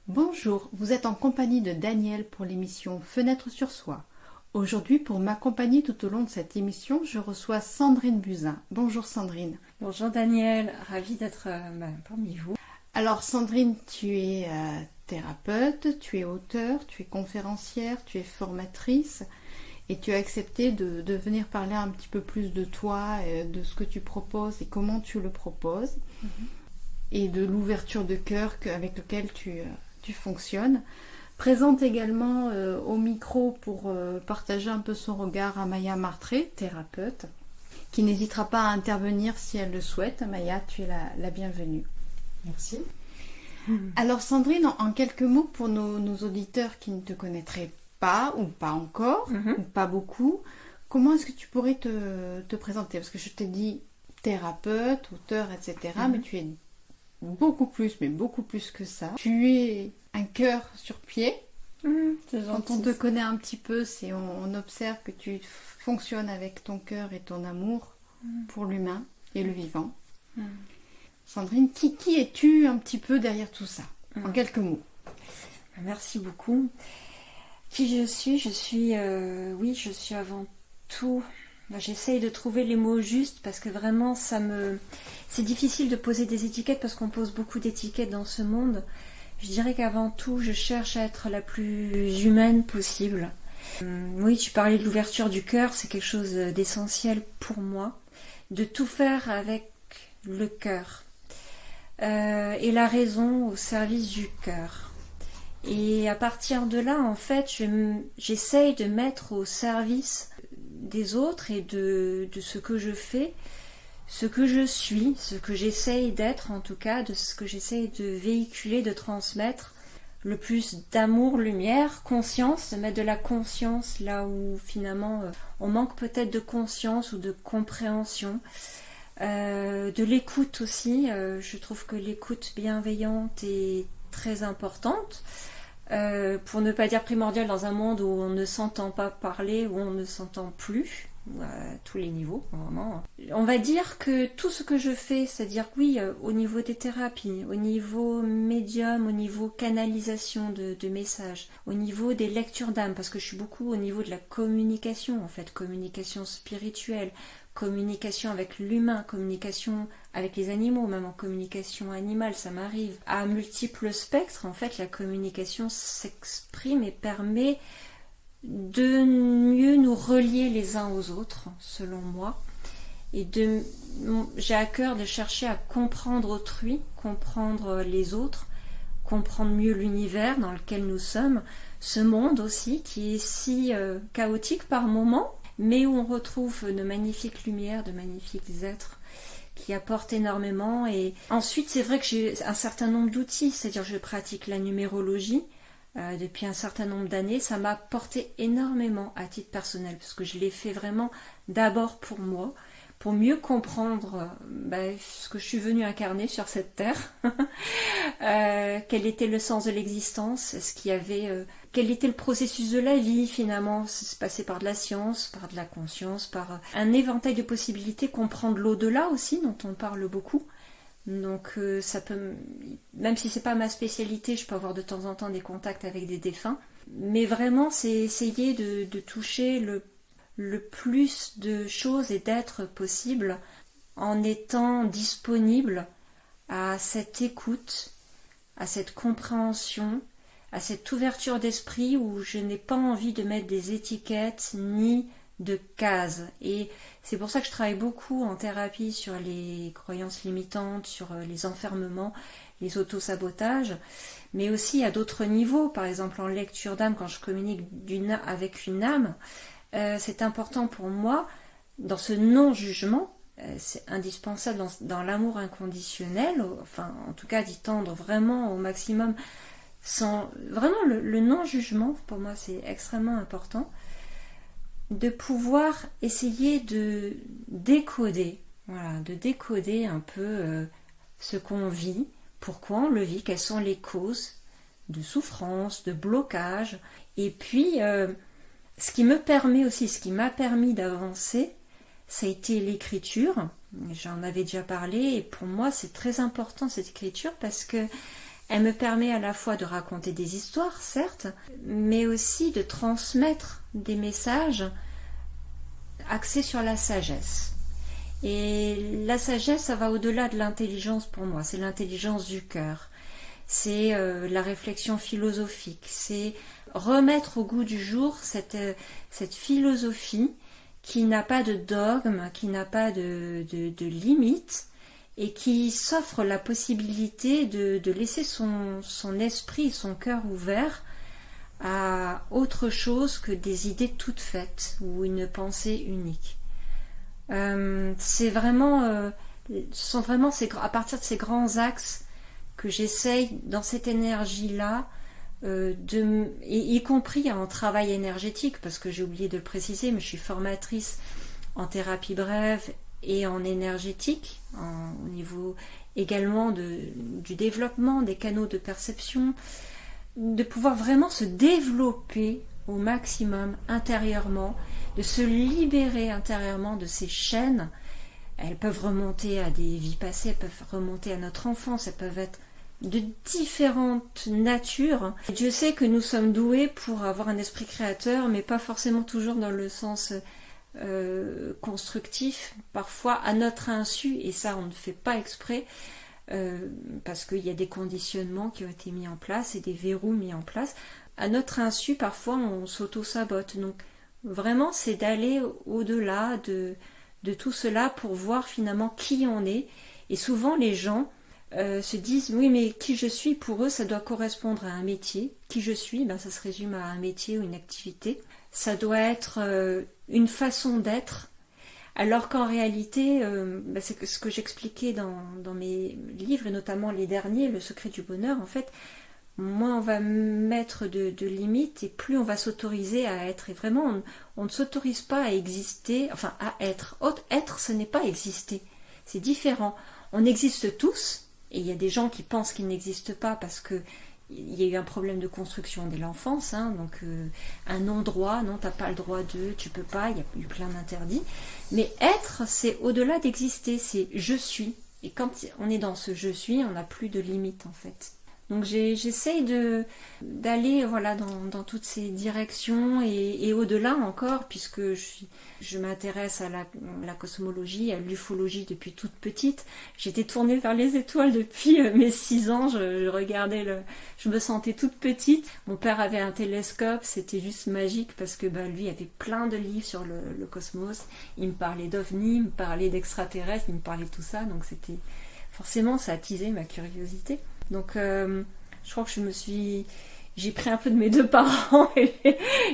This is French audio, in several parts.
Bonjour, vous êtes en compagnie de Daniel pour l'émission Fenêtre sur soi. Aujourd'hui, pour m'accompagner tout au long de cette émission, je reçois Sandrine Buzyn. Bonjour Sandrine. Bonjour Daniel, ravie d'être parmi vous. Alors Sandrine, tu es thérapeute, tu es auteure, tu es conférencière, tu es formatrice et tu as accepté de venir parler un petit peu plus de toi, de ce que tu proposes et comment tu le proposes et de l'ouverture de cœur avec laquelle tu fonctionnes. Présente également au micro pour partager un peu son regard Maya Martré, thérapeute, qui n'hésitera pas à intervenir si elle le souhaite. Maya, tu es la bienvenue. Merci. Alors Sandrine, en quelques mots pour nos auditeurs qui ne te connaîtraient pas ou pas encore, ou pas beaucoup, comment est-ce que tu pourrais te présenter? Parce que je t'ai dit thérapeute, auteur, etc. Mais tu es beaucoup plus que ça. Tu es un cœur sur pied. C'est gentil. Quand on te connaît un petit peu, on observe que tu fonctionnes avec ton cœur et ton amour pour l'humain et le vivant. Sandrine, qui es-tu un petit peu derrière tout ça, en quelques mots? Merci beaucoup. Qui je suis? Je suis avant tout... J'essaye de trouver les mots justes parce que vraiment c'est difficile de poser des étiquettes parce qu'on pose beaucoup d'étiquettes dans ce monde. Je dirais qu'avant tout, je cherche à être la plus humaine possible. Oui, tu parlais de l'ouverture du cœur, c'est quelque chose d'essentiel pour moi. De tout faire avec le cœur. Et la raison au service du cœur. Et à partir de là, en fait, j'essaye de mettre au service des autres et de ce que je fais, ce que je suis, ce que j'essaye d'être en tout cas, de ce que j'essaye de véhiculer, de transmettre, le plus d'amour, lumière, conscience, de mettre de la conscience là où finalement on manque peut-être de conscience ou de compréhension. De l'écoute aussi, je trouve que l'écoute bienveillante est très importante, pour ne pas dire primordiale dans un monde où on ne s'entend pas parler, où on ne s'entend plus, à tous les niveaux, vraiment. On va dire que tout ce que je fais, c'est-à-dire oui, au niveau des thérapies, au niveau médium, au niveau canalisation de messages, au niveau des lectures d'âme, parce que je suis beaucoup au niveau de la communication, en fait, communication spirituelle, communication avec l'humain, communication avec les animaux, même en communication animale, ça m'arrive. À multiples spectres, en fait, la communication s'exprime et permet de mieux nous relier les uns aux autres, selon moi. Et j'ai à cœur de chercher à comprendre autrui, comprendre les autres, comprendre mieux l'univers dans lequel nous sommes, ce monde aussi qui est si chaotique par moments, mais où on retrouve de magnifiques lumières, de magnifiques êtres qui apportent énormément. Et ensuite, c'est vrai que j'ai un certain nombre d'outils, c'est-à-dire je pratique la numérologie depuis un certain nombre d'années. Ça m'a apporté énormément à titre personnel, parce que je l'ai fait vraiment d'abord pour moi, pour mieux comprendre ce que je suis venue incarner sur cette terre, quel était le sens de l'existence, quel était le processus de la vie finalement, c'est passé par de la science, par de la conscience, par un éventail de possibilités, comprendre l'au-delà aussi, dont on parle beaucoup. Donc ça peut, même si c'est pas ma spécialité, je peux avoir de temps en temps des contacts avec des défunts, mais vraiment c'est essayer de toucher le plus de choses et d'êtres possible en étant disponible à cette écoute, à cette compréhension, à cette ouverture d'esprit où je n'ai pas envie de mettre des étiquettes ni de cases. Et c'est pour ça que je travaille beaucoup en thérapie sur les croyances limitantes, sur les enfermements, les autosabotages, mais aussi à d'autres niveaux. Par exemple en lecture d'âme, quand je communique avec une âme, c'est important pour moi, dans ce non-jugement, c'est indispensable dans l'amour inconditionnel, enfin en tout cas d'y tendre vraiment au maximum, sans vraiment le non-jugement, pour moi c'est extrêmement important, de pouvoir essayer de décoder, de décoder un peu ce qu'on vit, pourquoi on le vit, quelles sont les causes de souffrance, de blocage, et puis ce qui me permet aussi, ce qui m'a permis d'avancer, ça a été l'écriture. J'en avais déjà parlé et pour moi c'est très important cette écriture parce que elle me permet à la fois de raconter des histoires, certes, mais aussi de transmettre des messages axés sur la sagesse. Et la sagesse, ça va au-delà de l'intelligence pour moi, c'est l'intelligence du cœur, c'est la réflexion philosophique, c'est remettre au goût du jour cette philosophie qui n'a pas de dogme, qui n'a pas de limite, et qui s'offre la possibilité de laisser son esprit, son cœur ouvert à autre chose que des idées toutes faites ou une pensée unique. C'est vraiment, ce sont vraiment à partir de ces grands axes que j'essaye dans cette énergie-là, y compris en travail énergétique, parce que j'ai oublié de le préciser, mais je suis formatrice en thérapie brève et en énergétique, au niveau également du développement des canaux de perception, de pouvoir vraiment se développer au maximum intérieurement, de se libérer intérieurement de ces chaînes. Elles peuvent remonter à des vies passées, elles peuvent remonter à notre enfance, elles peuvent être de différentes natures. Dieu sait que nous sommes doués pour avoir un esprit créateur, mais pas forcément toujours dans le sens constructif, parfois à notre insu, et ça on ne fait pas exprès, parce qu'il y a des conditionnements qui ont été mis en place et des verrous mis en place. À notre insu, parfois on s'auto-sabote. Donc vraiment c'est d'aller au-delà de tout cela pour voir finalement qui on est. Et souvent les gens se disent oui mais qui je suis, pour eux ça doit correspondre à un métier. Qui je suis, ben, ça se résume à un métier ou une activité. Ça doit être une façon d'être, alors qu'en réalité, c'est ce que j'expliquais dans mes livres, et notamment les derniers, Le secret du bonheur, en fait, moins on va mettre de limites et plus on va s'autoriser à être. Et vraiment, on ne s'autorise pas à exister, enfin à être. Être, ce n'est pas exister, c'est différent. On existe tous, et il y a des gens qui pensent qu'ils n'existent pas parce que il y a eu un problème de construction dès l'enfance, hein, donc un non-droit, non, t'as pas le droit de, tu peux pas, il y a eu plein d'interdits. Mais être, c'est au-delà d'exister, c'est je suis. Et quand on est dans ce je suis, on n'a plus de limites en fait. Donc j'essaye d'aller voilà, dans toutes ces directions et au-delà encore, puisque je m'intéresse à la cosmologie, à l'ufologie depuis toute petite. J'étais tournée vers les étoiles depuis mes 6 ans, je regardais je me sentais toute petite. Mon père avait un télescope, c'était juste magique parce que lui avait plein de livres sur le cosmos. Il me parlait d'ovnis, il me parlait d'extraterrestres, il me parlait de tout ça, donc c'était forcément ça attisait ma curiosité. Donc je crois que j'ai pris un peu de mes 2 parents et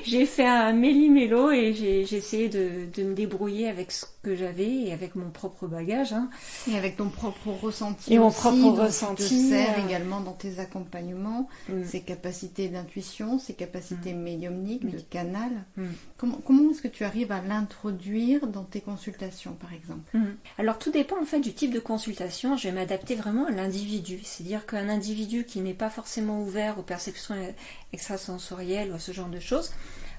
j'ai fait un méli-mélo et j'ai essayé de me débrouiller avec ce que j'avais et avec mon propre bagage. Hein. Et avec ton propre ressenti et aussi, mon propre ressenti. Tu te sers également dans tes accompagnements, ses capacités d'intuition, ses capacités médiumniques, de canal. Comment est-ce que tu arrives à l'introduire dans tes consultations, par exemple? Alors tout dépend en fait du type de consultation. Je vais m'adapter vraiment à l'individu. C'est-à-dire qu'un individu qui n'est pas forcément ouvert aux perceptions extrasensorielles ou à ce genre de choses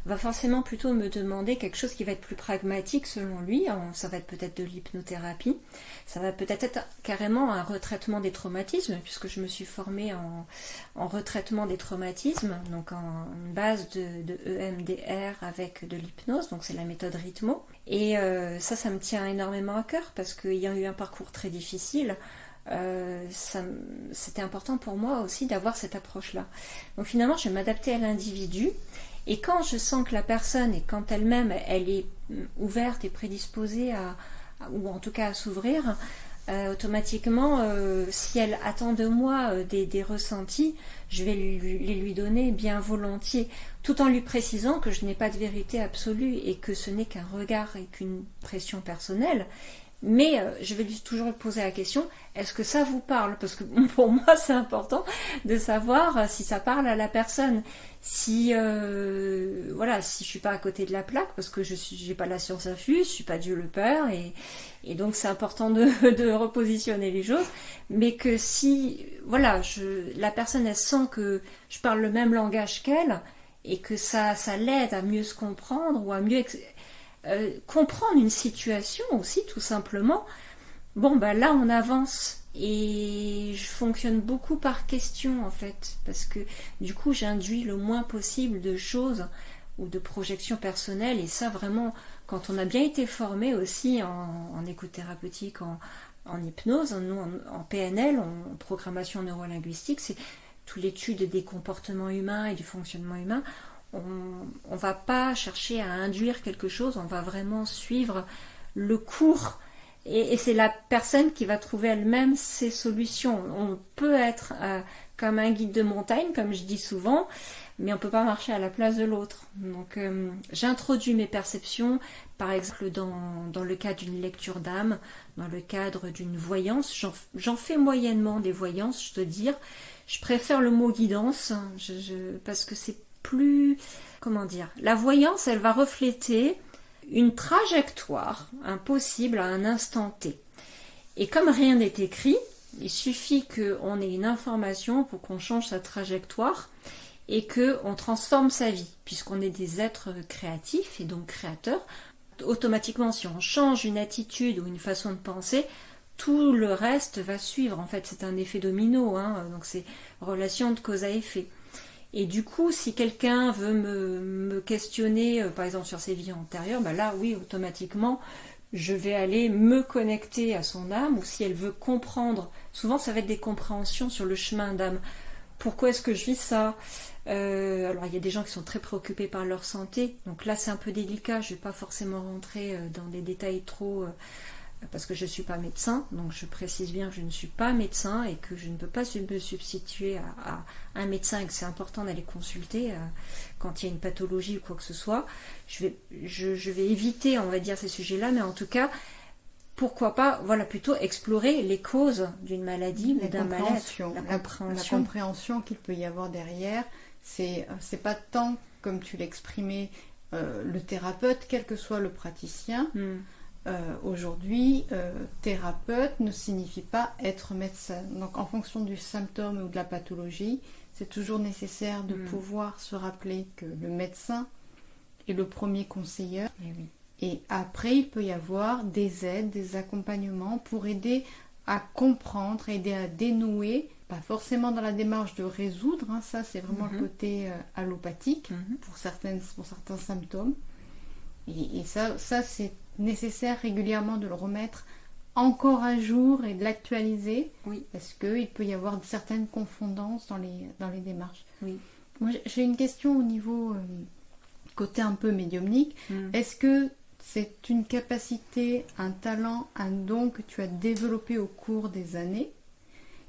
va forcément plutôt me demander quelque chose qui va être plus pragmatique selon lui. Ça va être peut-être de l'hypnothérapie, ça va peut-être être carrément un retraitement des traumatismes, puisque je me suis formée en retraitement des traumatismes, donc en base de EMDR avec de l'hypnose, donc c'est la méthode Ritmo. Et ça me tient énormément à cœur, parce qu'il y a eu un parcours très difficile. C'était important pour moi aussi d'avoir cette approche-là. Donc finalement, je vais m'adapter à l'individu. Et quand je sens que la personne, et quand elle-même, elle est ouverte et prédisposée ou en tout cas à s'ouvrir, automatiquement, si elle attend de moi des ressentis, je vais les lui donner bien volontiers, tout en lui précisant que je n'ai pas de vérité absolue et que ce n'est qu'un regard et qu'une pression personnelle. Mais je vais toujours lui poser la question, est-ce que ça vous parle? Parce que pour moi, c'est important de savoir si ça parle à la personne. Si si je suis pas à côté de la plaque, parce que j'ai pas la science infuse, je suis pas Dieu le Père, et donc c'est important de repositionner les choses. Mais que si la personne elle sent que je parle le même langage qu'elle, et que ça l'aide à mieux se comprendre ou à mieux comprendre une situation aussi, tout simplement. Bon, bah là, on avance. Et je fonctionne beaucoup par question, en fait. Parce que, du coup, j'induis le moins possible de choses ou de projections personnelles. Et ça, vraiment, quand on a bien été formé aussi en écothérapeutique, en hypnose, nous, en PNL, en programmation neurolinguistique, c'est toute l'étude des comportements humains et du fonctionnement humain. On va pas chercher à induire quelque chose, on va vraiment suivre le cours. Et c'est la personne qui va trouver elle-même ses solutions. On peut être comme un guide de montagne, comme je dis souvent, mais on ne peut pas marcher à la place de l'autre. Donc j'introduis mes perceptions, par exemple dans le cadre d'une lecture d'âme, dans le cadre d'une voyance. J'en fais moyennement des voyances, je dois dire. Je préfère le mot guidance, parce que c'est plus... Comment dire ? La voyance, elle va refléter une trajectoire impossible à un instant T. Et comme rien n'est écrit, il suffit qu'on ait une information pour qu'on change sa trajectoire et qu'on transforme sa vie, puisqu'on est des êtres créatifs et donc créateurs. Automatiquement, si on change une attitude ou une façon de penser, tout le reste va suivre. En fait, c'est un effet domino, donc c'est relation de cause à effet. Et du coup, si quelqu'un veut me questionner, par exemple sur ses vies antérieures, bah là, oui, automatiquement, je vais aller me connecter à son âme, ou si elle veut comprendre, souvent ça va être des compréhensions sur le chemin d'âme. Pourquoi est-ce que je vis ça ? Alors, il y a des gens qui sont très préoccupés par leur santé, donc là, c'est un peu délicat, je ne vais pas forcément rentrer dans des détails trop... parce que je ne suis pas médecin, donc je précise bien que je ne suis pas médecin et que je ne peux pas me substituer à un médecin et que c'est important d'aller consulter quand il y a une pathologie ou quoi que ce soit. Je vais éviter, on va dire, ces sujets-là, mais en tout cas, pourquoi pas, voilà, plutôt explorer les causes d'une maladie ou d'un mal-être. La compréhension qu'il peut y avoir derrière, c'est pas tant, comme tu l'exprimais, le thérapeute, quel que soit le praticien. Aujourd'hui, thérapeute ne signifie pas être médecin. Donc en fonction du symptôme ou de la pathologie, c'est toujours nécessaire de pouvoir se rappeler que le médecin est le premier conseiller. Et après, il peut y avoir des aides, des accompagnements pour aider à comprendre, aider à dénouer, pas forcément dans la démarche de résoudre, ça c'est vraiment le côté allopathique pour certains symptômes. Et ça c'est nécessaire régulièrement de le remettre encore à jour et de l'actualiser, parce qu'il peut y avoir certaines confondances dans les démarches. Moi, j'ai une question au niveau côté un peu médiumnique. Est-ce que c'est une capacité, un talent, un don que tu as développé au cours des années,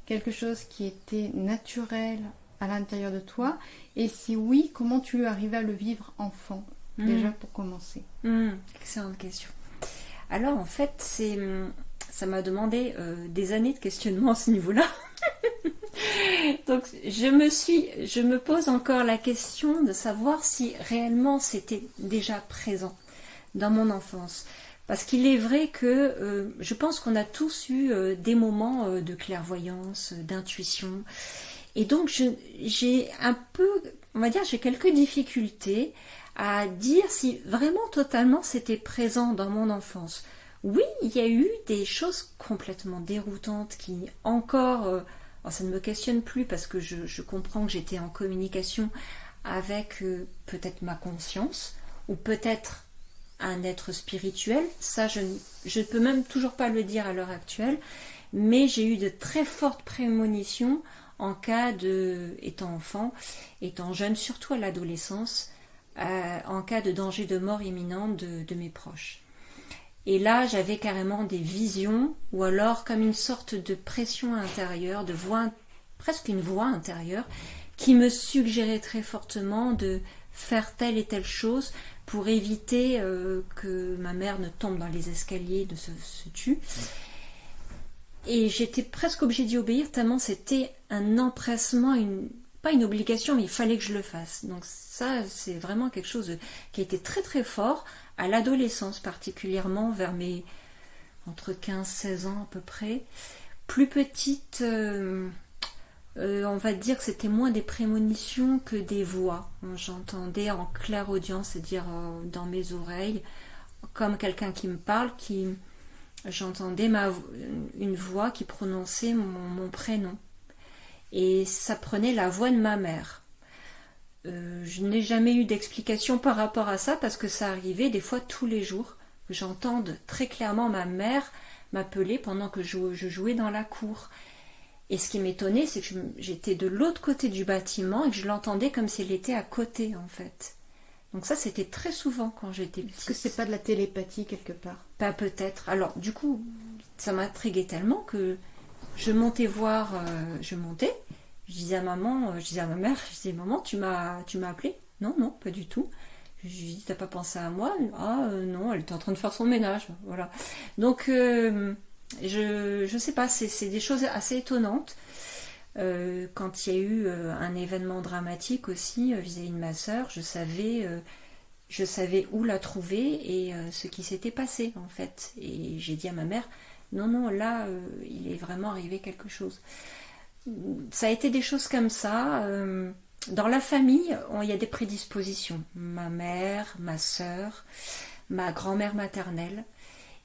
quelque chose qui était naturel à l'intérieur de toi, et si oui, comment tu es arrivé à le vivre enfant? Déjà pour commencer. Excellente question. Alors en fait, ça m'a demandé des années de questionnement à ce niveau-là. Donc je me pose encore la question de savoir si réellement c'était déjà présent dans mon enfance. Parce qu'il est vrai que je pense qu'on a tous eu des moments de clairvoyance, d'intuition. Et donc j'ai un peu, on va dire, j'ai quelques difficultés à dire si vraiment totalement c'était présent dans mon enfance. Oui, il y a eu des choses complètement déroutantes qui encore, ça ne me questionne plus parce que je comprends que j'étais en communication avec peut-être ma conscience ou peut-être un être spirituel. Ça, je ne peux même toujours pas le dire à l'heure actuelle, mais j'ai eu de très fortes prémonitions en cas étant enfant, étant jeune, surtout à l'adolescence, en cas de danger de mort imminente de mes proches. Et là, j'avais carrément des visions, ou alors comme une sorte de pression intérieure, de voix, presque une voix intérieure, qui me suggérait très fortement de faire telle et telle chose pour éviter que ma mère ne tombe dans les escaliers, de se tue. Et j'étais presque obligée d'y obéir, tellement c'était un empressement, pas une obligation, mais il fallait que je le fasse. Donc ça, c'est vraiment quelque chose qui a été très très fort, à l'adolescence particulièrement, vers mes entre 15-16 ans à peu près. Plus petite, on va dire que c'était moins des prémonitions que des voix. J'entendais en clairaudience, c'est-à-dire dans mes oreilles, comme quelqu'un qui me parle, j'entendais une voix qui prononçait mon prénom. Et ça prenait la voix de ma mère. Je n'ai jamais eu d'explication par rapport à ça, parce que ça arrivait des fois tous les jours. J'entende très clairement ma mère m'appeler pendant que je jouais dans la cour. Et ce qui m'étonnait, c'est que j'étais de l'autre côté du bâtiment et que je l'entendais comme si elle était à côté, en fait. Donc ça, c'était très souvent quand j'étais petite. Est-ce que c'est pas de la télépathie quelque part? Pas peut-être. Alors, du coup, ça m'intriguait tellement que je montais voir, je disais à ma mère, je disais, maman, tu m'as appelé? Non, pas du tout. Je lui dis, t'as pas pensé à moi? Ah non, elle était en train de faire son ménage, voilà. Donc, je sais pas, c'est des choses assez étonnantes. Quand il y a eu un événement dramatique aussi vis-à-vis de ma sœur, je savais où la trouver et ce qui s'était passé en fait. Et j'ai dit à ma mère, non, là, il est vraiment arrivé quelque chose. Ça a été des choses comme ça. Dans la famille, il y a des prédispositions. Ma mère, ma sœur, ma grand-mère maternelle.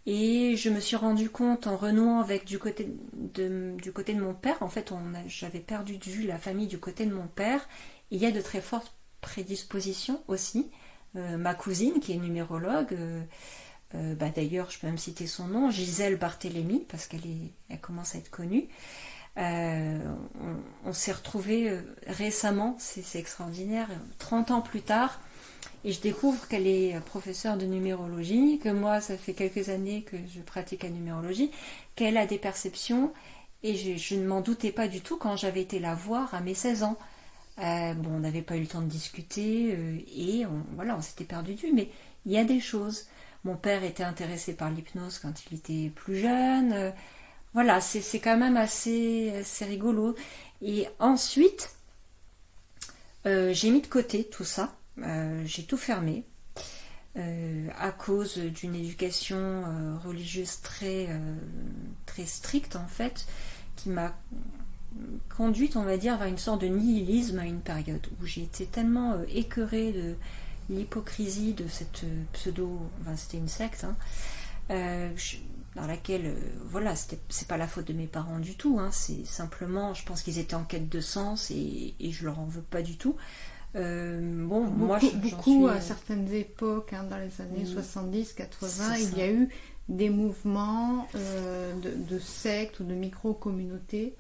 Et je me suis rendu compte en renouant avec du côté de mon père, en fait j'avais perdu de vue la famille du côté de mon père, il y a de très fortes prédispositions aussi. Ma cousine qui est numérologue, d'ailleurs je peux même citer son nom, Gisèle Barthélémy, parce qu'elle commence à être connue. On s'est retrouvés récemment, c'est extraordinaire, 30 ans plus tard. Et je découvre qu'elle est professeure de numérologie, que moi, ça fait quelques années que je pratique la numérologie, qu'elle a des perceptions, et je ne m'en doutais pas du tout quand j'avais été la voir à mes 16 ans. On n'avait pas eu le temps de discuter, et on s'était perdu de vue, mais il y a des choses. Mon père était intéressé par l'hypnose quand il était plus jeune. Voilà, c'est quand même assez rigolo. Et ensuite, j'ai mis de côté tout ça. J'ai tout fermé à cause d'une éducation religieuse très stricte en fait, qui m'a conduite, on va dire, vers une sorte de nihilisme à une période où j'ai été tellement écœurée de l'hypocrisie de cette c'était une secte, dans laquelle, c'est pas la faute de mes parents du tout, c'est simplement, je pense qu'ils étaient en quête de sens et je leur en veux pas du tout. Beaucoup à certaines époques, dans les années 70, 80, il y a eu des mouvements de sectes ou de micro-communautés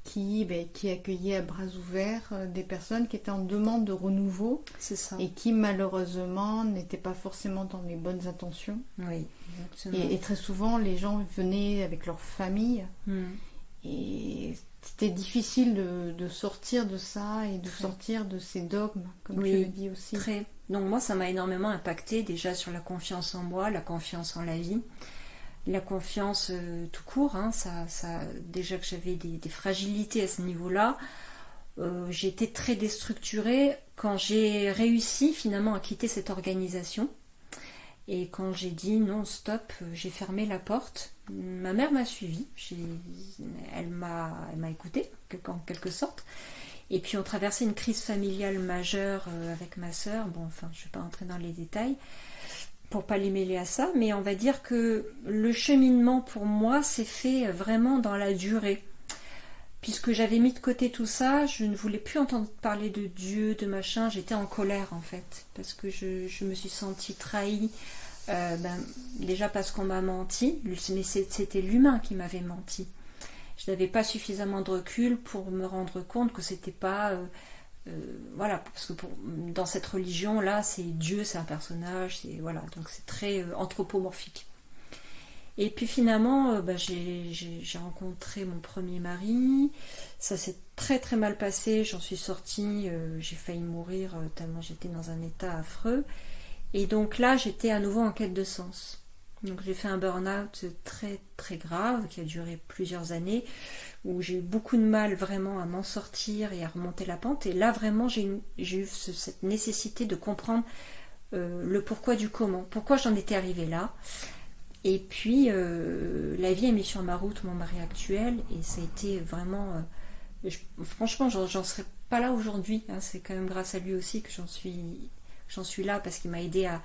qui accueillaient à bras ouverts des personnes qui étaient en demande de renouveau. C'est ça. Et qui malheureusement n'étaient pas forcément dans les bonnes intentions. Oui, exactement. Et très souvent les gens venaient avec leur famille et c'était difficile de sortir de ça et de sortir de ces dogmes, comme tu le dis aussi. Très. Donc moi, ça m'a énormément impacté déjà sur la confiance en moi, la confiance en la vie, la confiance tout court. Déjà que j'avais des fragilités à ce niveau-là, j'ai été très déstructurée quand j'ai réussi finalement à quitter cette organisation. Et quand j'ai dit non, stop, j'ai fermé la porte. Ma mère m'a suivie, elle m'a écoutée en quelque sorte. Et puis on traversait une crise familiale majeure avec ma sœur. Je ne vais pas entrer dans les détails pour pas les mêler à ça, mais on va dire que le cheminement pour moi s'est fait vraiment dans la durée. Puisque j'avais mis de côté tout ça, je ne voulais plus entendre parler de Dieu, de machin, j'étais en colère en fait, parce que je me suis sentie trahie, déjà parce qu'on m'a menti, mais c'était l'humain qui m'avait menti. Je n'avais pas suffisamment de recul pour me rendre compte que c'était pas... parce que dans cette religion-là, c'est Dieu, c'est un personnage, donc c'est très anthropomorphique. Et puis finalement, j'ai rencontré mon premier mari, ça s'est très très mal passé, j'en suis sortie, j'ai failli mourir tellement j'étais dans un état affreux. Et donc là, j'étais à nouveau en quête de sens. Donc j'ai fait un burn-out très très grave qui a duré plusieurs années, où j'ai eu beaucoup de mal vraiment à m'en sortir et à remonter la pente. Et là vraiment, j'ai eu cette nécessité de comprendre le pourquoi du comment, pourquoi j'en étais arrivée là. Et puis, la vie a mis sur ma route mon mari actuel, et ça a été vraiment... franchement, j'en serais pas là aujourd'hui. C'est quand même grâce à lui aussi que j'en suis là, parce qu'il m'a aidé à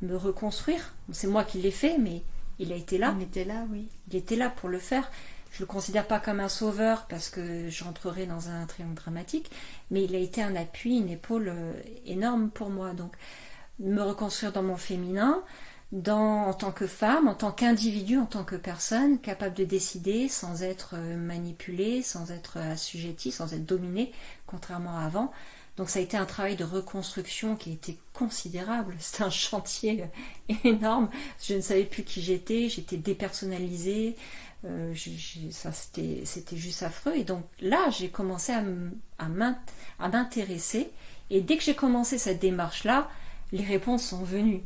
me reconstruire. C'est moi qui l'ai fait, mais il a été là. Il était là, oui. Il était là pour le faire. Je ne le considère pas comme un sauveur parce que j'entrerai dans un triangle dramatique, mais il a été un appui, une épaule énorme pour moi. Donc, me reconstruire dans mon féminin, en tant que femme, en tant qu'individu, en tant que personne, capable de décider sans être manipulée, sans être assujettie, sans être dominée, contrairement à avant. Donc ça a été un travail de reconstruction qui a été considérable. C'était un chantier énorme. Je ne savais plus qui j'étais dépersonnalisée. C'était juste affreux. Et donc là, j'ai commencé à m'intéresser. Et dès que j'ai commencé cette démarche-là, les réponses sont venues.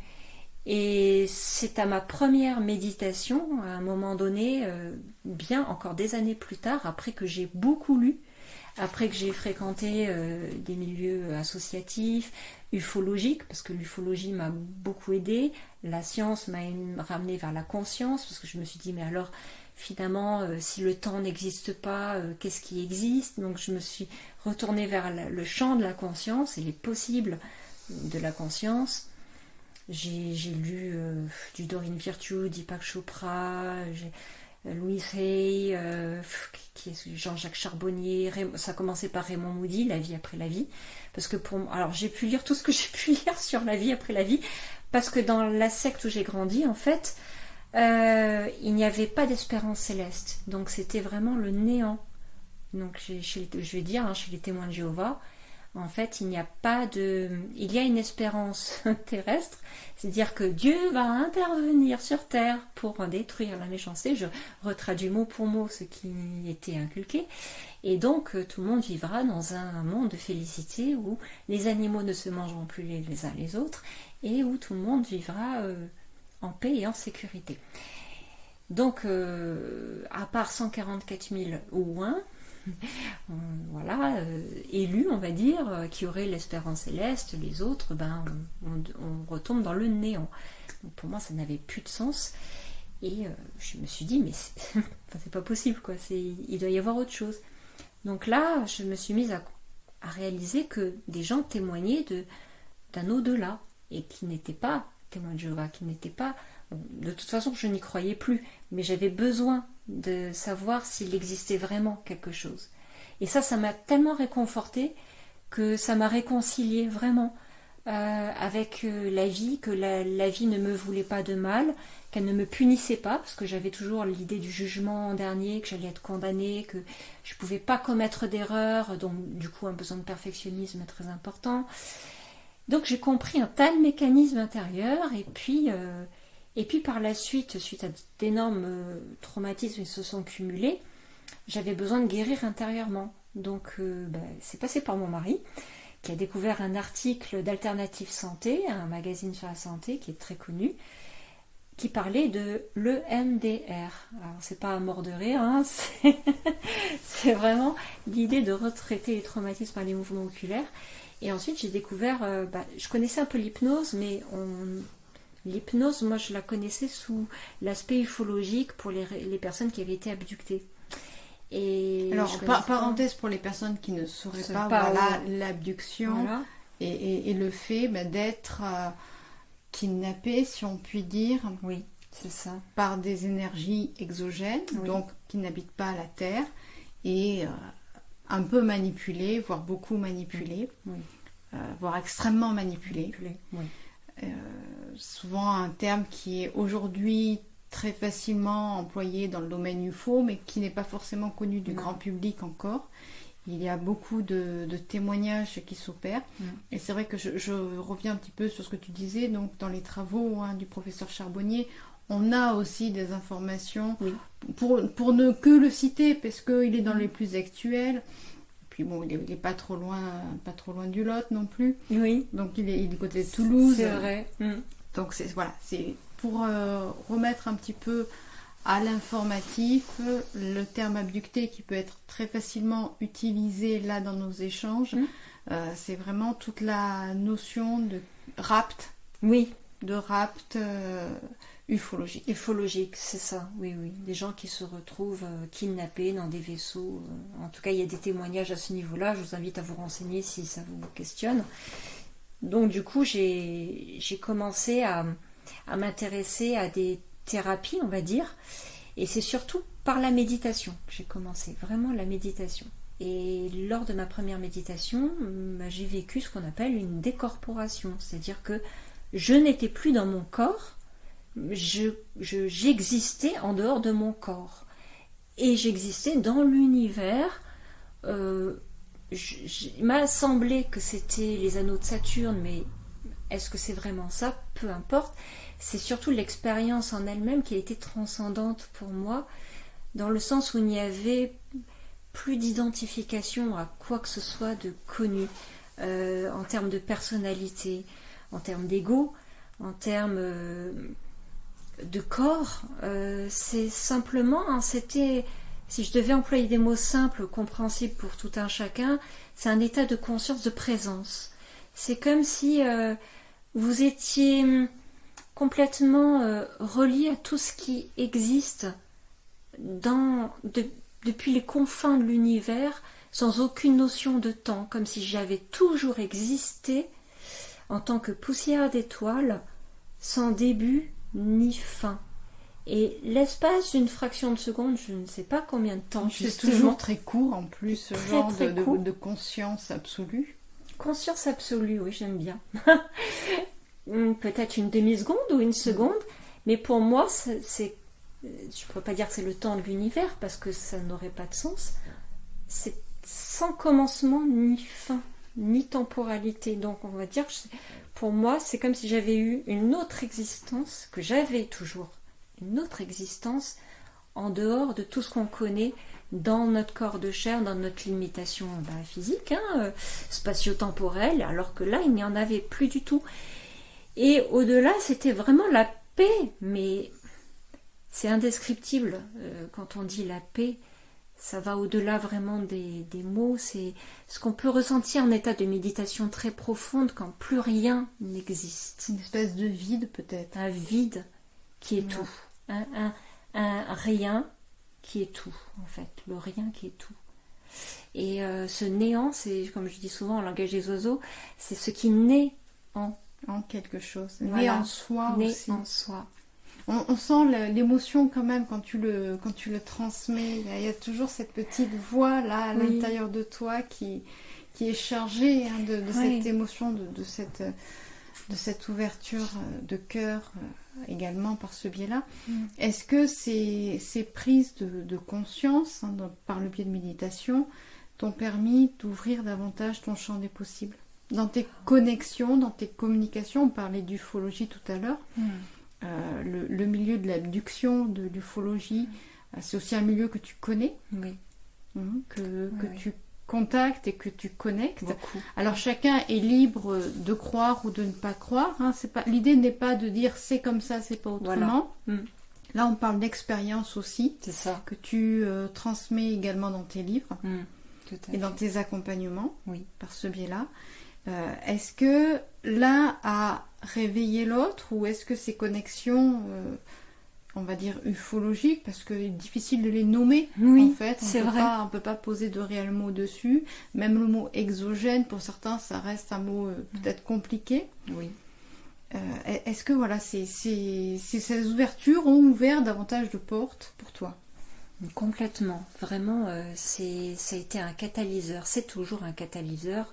Et c'est à ma première méditation, à un moment donné, bien encore des années plus tard, après que j'ai beaucoup lu, après que j'ai fréquenté des milieux associatifs, ufologiques, parce que l'ufologie m'a beaucoup aidée, la science m'a ramené vers la conscience, parce que je me suis dit, mais alors, finalement, si le temps n'existe pas, qu'est-ce qui existe? Donc je me suis retournée vers le champ de la conscience et les possibles de la conscience. J'ai lu du Doreen Virtue, Deepak Chopra, Louise Hay, Jean-Jacques Charbonnier, ça a commencé par Raymond Moody, La vie après la vie, parce que alors j'ai pu lire tout ce que j'ai pu lire sur la vie après la vie, parce que dans la secte où j'ai grandi, en fait, il n'y avait pas d'espérance céleste, donc c'était vraiment le néant. Donc je vais dire, chez les témoins de Jéhovah, en fait, il y a une espérance terrestre, c'est-à-dire que Dieu va intervenir sur terre pour détruire la méchanceté. Je retraduis mot pour mot ce qui était inculqué. Et donc, tout le monde vivra dans un monde de félicité où les animaux ne se mangeront plus les uns les autres et où tout le monde vivra en paix et en sécurité. Donc, à part 144 000 ouins, voilà, élus, on va dire, qui auraient l'espérance céleste, les autres, on retombe dans le néant. Donc pour moi, ça n'avait plus de sens. Et je me suis dit, mais c'est pas possible, quoi. Il doit y avoir autre chose. Donc là, je me suis mise à réaliser que des gens témoignaient d'un au-delà, et qui n'étaient pas témoins de Jéhovah, qui n'étaient pas... De toute façon, je n'y croyais plus, mais j'avais besoin de savoir s'il existait vraiment quelque chose. Et ça m'a tellement réconfortée que ça m'a réconciliée vraiment avec la vie, que la vie ne me voulait pas de mal, qu'elle ne me punissait pas, parce que j'avais toujours l'idée du jugement dernier, que j'allais être condamnée, que je ne pouvais pas commettre d'erreurs, donc du coup un besoin de perfectionnisme très important. Donc j'ai compris un tas de mécanismes intérieurs, et puis par la suite à d'énormes traumatismes qui se sont cumulés, j'avais besoin de guérir intérieurement. Donc c'est passé par mon mari, qui a découvert un article d'Alternative Santé, un magazine sur la santé qui est très connu, qui parlait de l'EMDR. Alors c'est pas à mort de rire, c'est vraiment l'idée de retraiter les traumatismes par les mouvements oculaires. Et ensuite j'ai découvert, je connaissais un peu l'hypnose, mais l'hypnose, moi je la connaissais sous l'aspect ufologique pour les personnes qui avaient été abductées. Et alors, parenthèse pour les personnes qui ne sauraient pas, voilà, l'abduction, voilà. Et le fait d'être kidnappé, si on peut dire, oui, c'est ça, par des énergies exogènes, oui. Donc qui n'habitent pas la Terre, et un peu manipulé, voire beaucoup manipulé, oui. Voire extrêmement manipulé. Oui. Souvent un terme qui est aujourd'hui très facilement employé dans le domaine UFO, mais qui n'est pas forcément connu du grand public encore. Il y a beaucoup de témoignages qui s'opèrent. Et c'est vrai que je reviens un petit peu sur ce que tu disais. Donc dans les travaux du professeur Charbonnier, on a aussi des informations, oui. pour ne que le citer, parce qu'il est dans les plus actuels. Puis bon, il n'est pas trop loin du Lot non plus. Oui. Donc il est du côté de Toulouse. C'est vrai. Donc c'est pour remettre un petit peu à l'informatif le terme abducté qui peut être très facilement utilisé là dans nos échanges. C'est vraiment toute la notion de rapt. Oui. De rapt ufologique. Ufologique, c'est ça, oui. Des gens qui se retrouvent kidnappés dans des vaisseaux. En tout cas, il y a des témoignages à ce niveau-là. Je vous invite à vous renseigner si ça vous questionne. Donc du coup, j'ai commencé à à m'intéresser à des thérapies, on va dire. Et c'est surtout par la méditation que j'ai commencé, vraiment la méditation. Et lors de ma première méditation, j'ai vécu ce qu'on appelle une décorporation. C'est-à-dire que je n'étais plus dans mon corps, j'existais en dehors de mon corps. Et j'existais dans l'univers. Il m'a semblé que c'était les anneaux de Saturne, mais est-ce que c'est vraiment ça? Peu importe. C'est surtout l'expérience en elle-même qui a été transcendante pour moi, dans le sens où il n'y avait plus d'identification à quoi que ce soit de connu, en termes de personnalité, en termes d'ego, en termes de corps. C'est simplement, c'était, si je devais employer des mots simples, compréhensibles pour tout un chacun, c'est un état de conscience, de présence. C'est comme si vous étiez complètement relié à tout ce qui existe depuis les confins de l'univers, sans aucune notion de temps, comme si j'avais toujours existé en tant que poussière d'étoiles, sans début ni fin. Et l'espace d'une fraction de seconde, je ne sais pas combien de temps, c'est toujours très court en plus, ce genre de conscience absolue. Conscience absolue, oui, j'aime bien. Peut-être une demi-seconde ou une seconde, mais pour moi, je ne pourrais pas dire que c'est le temps de l'univers, parce que ça n'aurait pas de sens. C'est sans commencement ni fin, ni temporalité. Donc on va dire, pour moi, c'est comme si j'avais eu une autre existence, que j'avais toujours une autre existence en dehors de tout ce qu'on connaît dans notre corps de chair, dans notre limitation physique, spatio-temporelle, alors que là, il n'y en avait plus du tout. Et au-delà, c'était vraiment la paix, mais c'est indescriptible. Quand on dit la paix, ça va au-delà vraiment des mots. C'est ce qu'on peut ressentir en état de méditation très profonde quand plus rien n'existe. Une espèce de vide peut-être. Un vide qui est tout. Un rien qui est tout, en fait. Le rien qui est tout. Et ce néant, c'est, comme je dis souvent en langage des oiseaux, c'est ce qui naît en quelque chose. Voilà. Né en soi né aussi. en soi. On sent l'émotion quand même quand tu le transmets. Il y a toujours cette petite voix là à l'intérieur de toi qui est chargée de cette émotion, de cette ouverture de cœur également par ce biais-là. Est-ce que ces prises de conscience par le biais de méditation t'ont permis d'ouvrir davantage ton champ des possibles? Dans tes connexions, dans tes communications, on parlait d'ufologie tout à l'heure. Le milieu de l'abduction, de l'ufologie, c'est aussi un milieu que tu connais, que tu contactes et que tu connectes. Beaucoup. Alors chacun est libre de croire ou de ne pas croire. L'idée n'est pas de dire c'est comme ça, c'est pas autrement. Voilà. Là, on parle d'expérience aussi, C'est ça. que tu transmets également dans tes livres Tout à et fait. dans tes accompagnements par ce biais-là. Est-ce que l'un a réveillé l'autre ou est-ce que ces connexions, on va dire ufologiques, parce que c'est difficile de les nommer en fait, on ne peut pas poser de réels mots dessus, même le mot exogène, pour certains ça reste un mot peut-être compliqué. Oui. Est-ce que voilà, ces ouvertures ont ouvert davantage de portes pour toi? Complètement, vraiment, ça a été un catalyseur, c'est toujours un catalyseur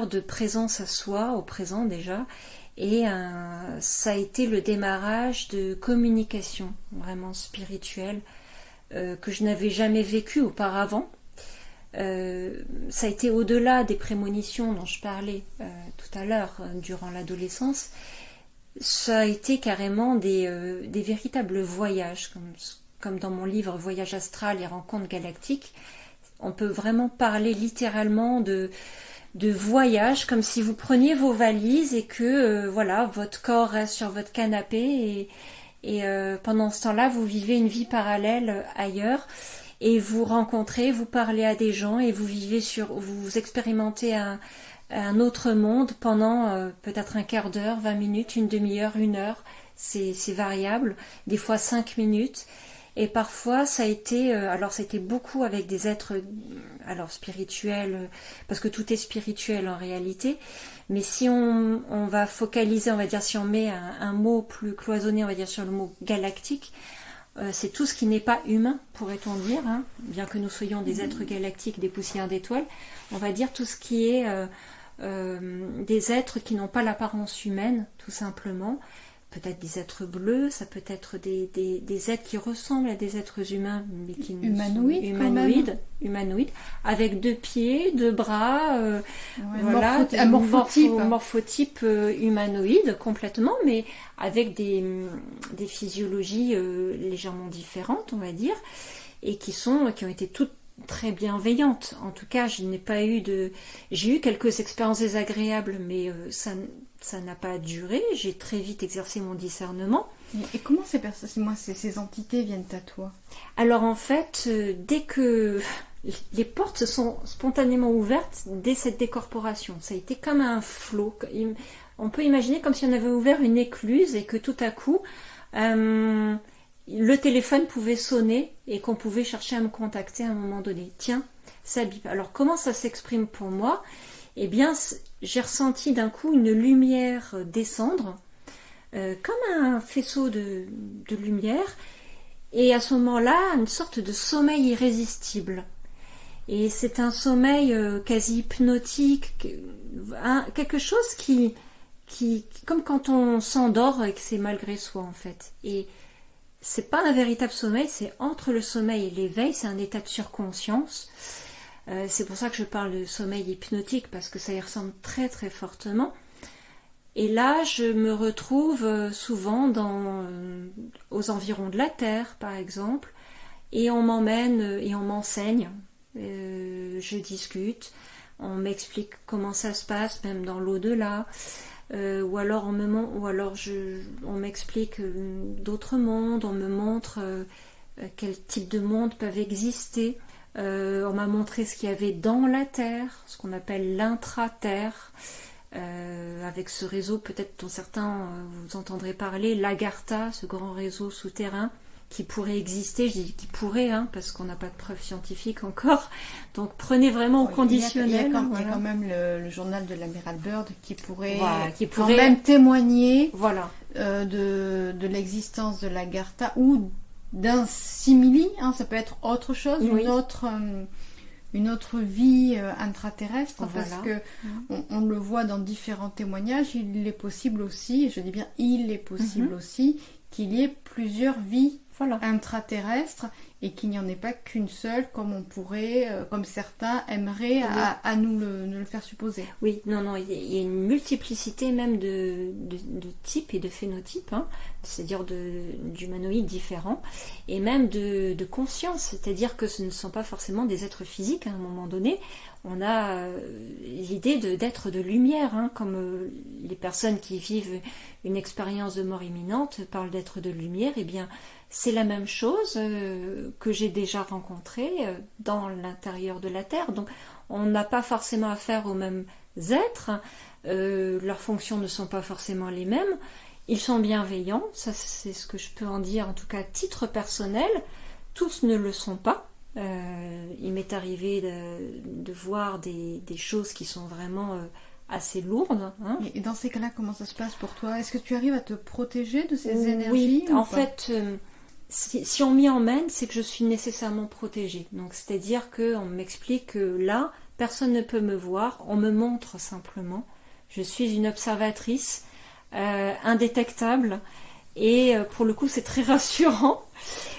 de présence à soi, au présent déjà, et ça a été le démarrage de communication vraiment spirituelle que je n'avais jamais vécu auparavant. Ça a été au-delà des prémonitions dont je parlais tout à l'heure durant l'adolescence, ça a été carrément des véritables voyages, comme dans mon livre Voyage astral et rencontres galactiques. On peut vraiment parler littéralement de voyage, comme si vous preniez vos valises et que votre corps reste sur votre canapé et pendant ce temps-là, vous vivez une vie parallèle ailleurs et vous rencontrez, vous parlez à des gens et vous expérimentez un autre monde pendant peut-être un quart d'heure, 20 minutes, une demi-heure, 1 heure. C'est variable, des fois 5 minutes. Et parfois, ça a été, alors c'était beaucoup avec des êtres alors spirituel, parce que tout est spirituel en réalité, mais si on va focaliser, on va dire, si on met un mot plus cloisonné, on va dire sur le mot galactique, c'est tout ce qui n'est pas humain, pourrait-on dire, hein, bien que nous soyons des êtres galactiques, des poussières d'étoiles, on va dire tout ce qui est des êtres qui n'ont pas l'apparence humaine, tout simplement. Peut-être des êtres bleus, ça peut être des êtres qui ressemblent à des êtres humains, mais qui ne sont humanoïdes, avec 2 pieds, 2 bras, voilà, un morphotype humanoïde complètement, mais avec des physiologies légèrement différentes, on va dire, et qui ont été toutes très bienveillantes. En tout cas, j'ai eu quelques expériences désagréables, mais ça n'a pas duré. J'ai très vite exercé mon discernement. Et comment ces entités viennent à toi? Alors en fait, dès que les portes se sont spontanément ouvertes, dès cette décorporation, ça a été comme un flot. On peut imaginer comme si on avait ouvert une écluse et que tout à coup, le téléphone pouvait sonner et qu'on pouvait chercher à me contacter à un moment donné. Tiens, ça bip. Alors comment ça s'exprime pour moi? Eh bien, j'ai ressenti d'un coup une lumière descendre, comme un faisceau de lumière, et à ce moment-là, une sorte de sommeil irrésistible. Et c'est un sommeil quasi hypnotique, quelque chose qui, comme quand on s'endort et que c'est malgré soi en fait. Et c'est pas un véritable sommeil, c'est entre le sommeil et l'éveil, c'est un état de surconscience. C'est pour ça que je parle de sommeil hypnotique, parce que ça y ressemble très très fortement. Et là, je me retrouve souvent aux environs de la Terre, par exemple, et on m'emmène et on m'enseigne. Je discute, on m'explique comment ça se passe, même dans l'au-delà. Ou alors on m'explique d'autres mondes, on me montre quel type de mondes peuvent exister. On m'a montré ce qu'il y avait dans la Terre, ce qu'on appelle l'intra-terre, avec ce réseau peut-être dont certains vous entendrez parler, l'Agartha, ce grand réseau souterrain qui pourrait exister. Je dis qui pourrait, hein, parce qu'on n'a pas de preuves scientifiques encore, donc prenez vraiment au conditionnel. Il y a quand même le journal de l'amiral Byrd qui pourrait quand même témoigner de l'existence de l'Agartha ou d'un simili, hein, ça peut être autre chose, une autre vie intraterrestre, parce que on le voit dans différents témoignages, il est possible aussi, et je dis bien il est possible aussi, qu'il y ait plusieurs vies intraterrestres et qu'il n'y en ait pas qu'une seule, comme on pourrait, comme certains aimeraient à nous le faire supposer. Oui, non, il y a une multiplicité même de types et de phénotypes, hein, c'est-à-dire d'humanoïdes différents, et même de conscience, c'est-à-dire que ce ne sont pas forcément des êtres physiques, hein, à un moment donné. On a l'idée d'être de lumière, hein, comme les personnes qui vivent une expérience de mort imminente parlent d'être de lumière. Eh bien, c'est la même chose que j'ai déjà rencontré dans l'intérieur de la Terre. Donc, on n'a pas forcément affaire aux mêmes êtres. Leurs fonctions ne sont pas forcément les mêmes. Ils sont bienveillants, ça c'est ce que je peux en dire, en tout cas à titre personnel. Tous ne le sont pas. Il m'est arrivé de voir des choses qui sont vraiment assez lourdes. Hein. Et dans ces cas-là, comment ça se passe pour toi? Est-ce que tu arrives à te protéger de ces énergies? Oui, en fait, si on m'y emmène, c'est que je suis nécessairement protégée. Donc, c'est-à-dire qu'on m'explique que là, personne ne peut me voir, on me montre simplement. Je suis une observatrice indétectable. Et pour le coup, c'est très rassurant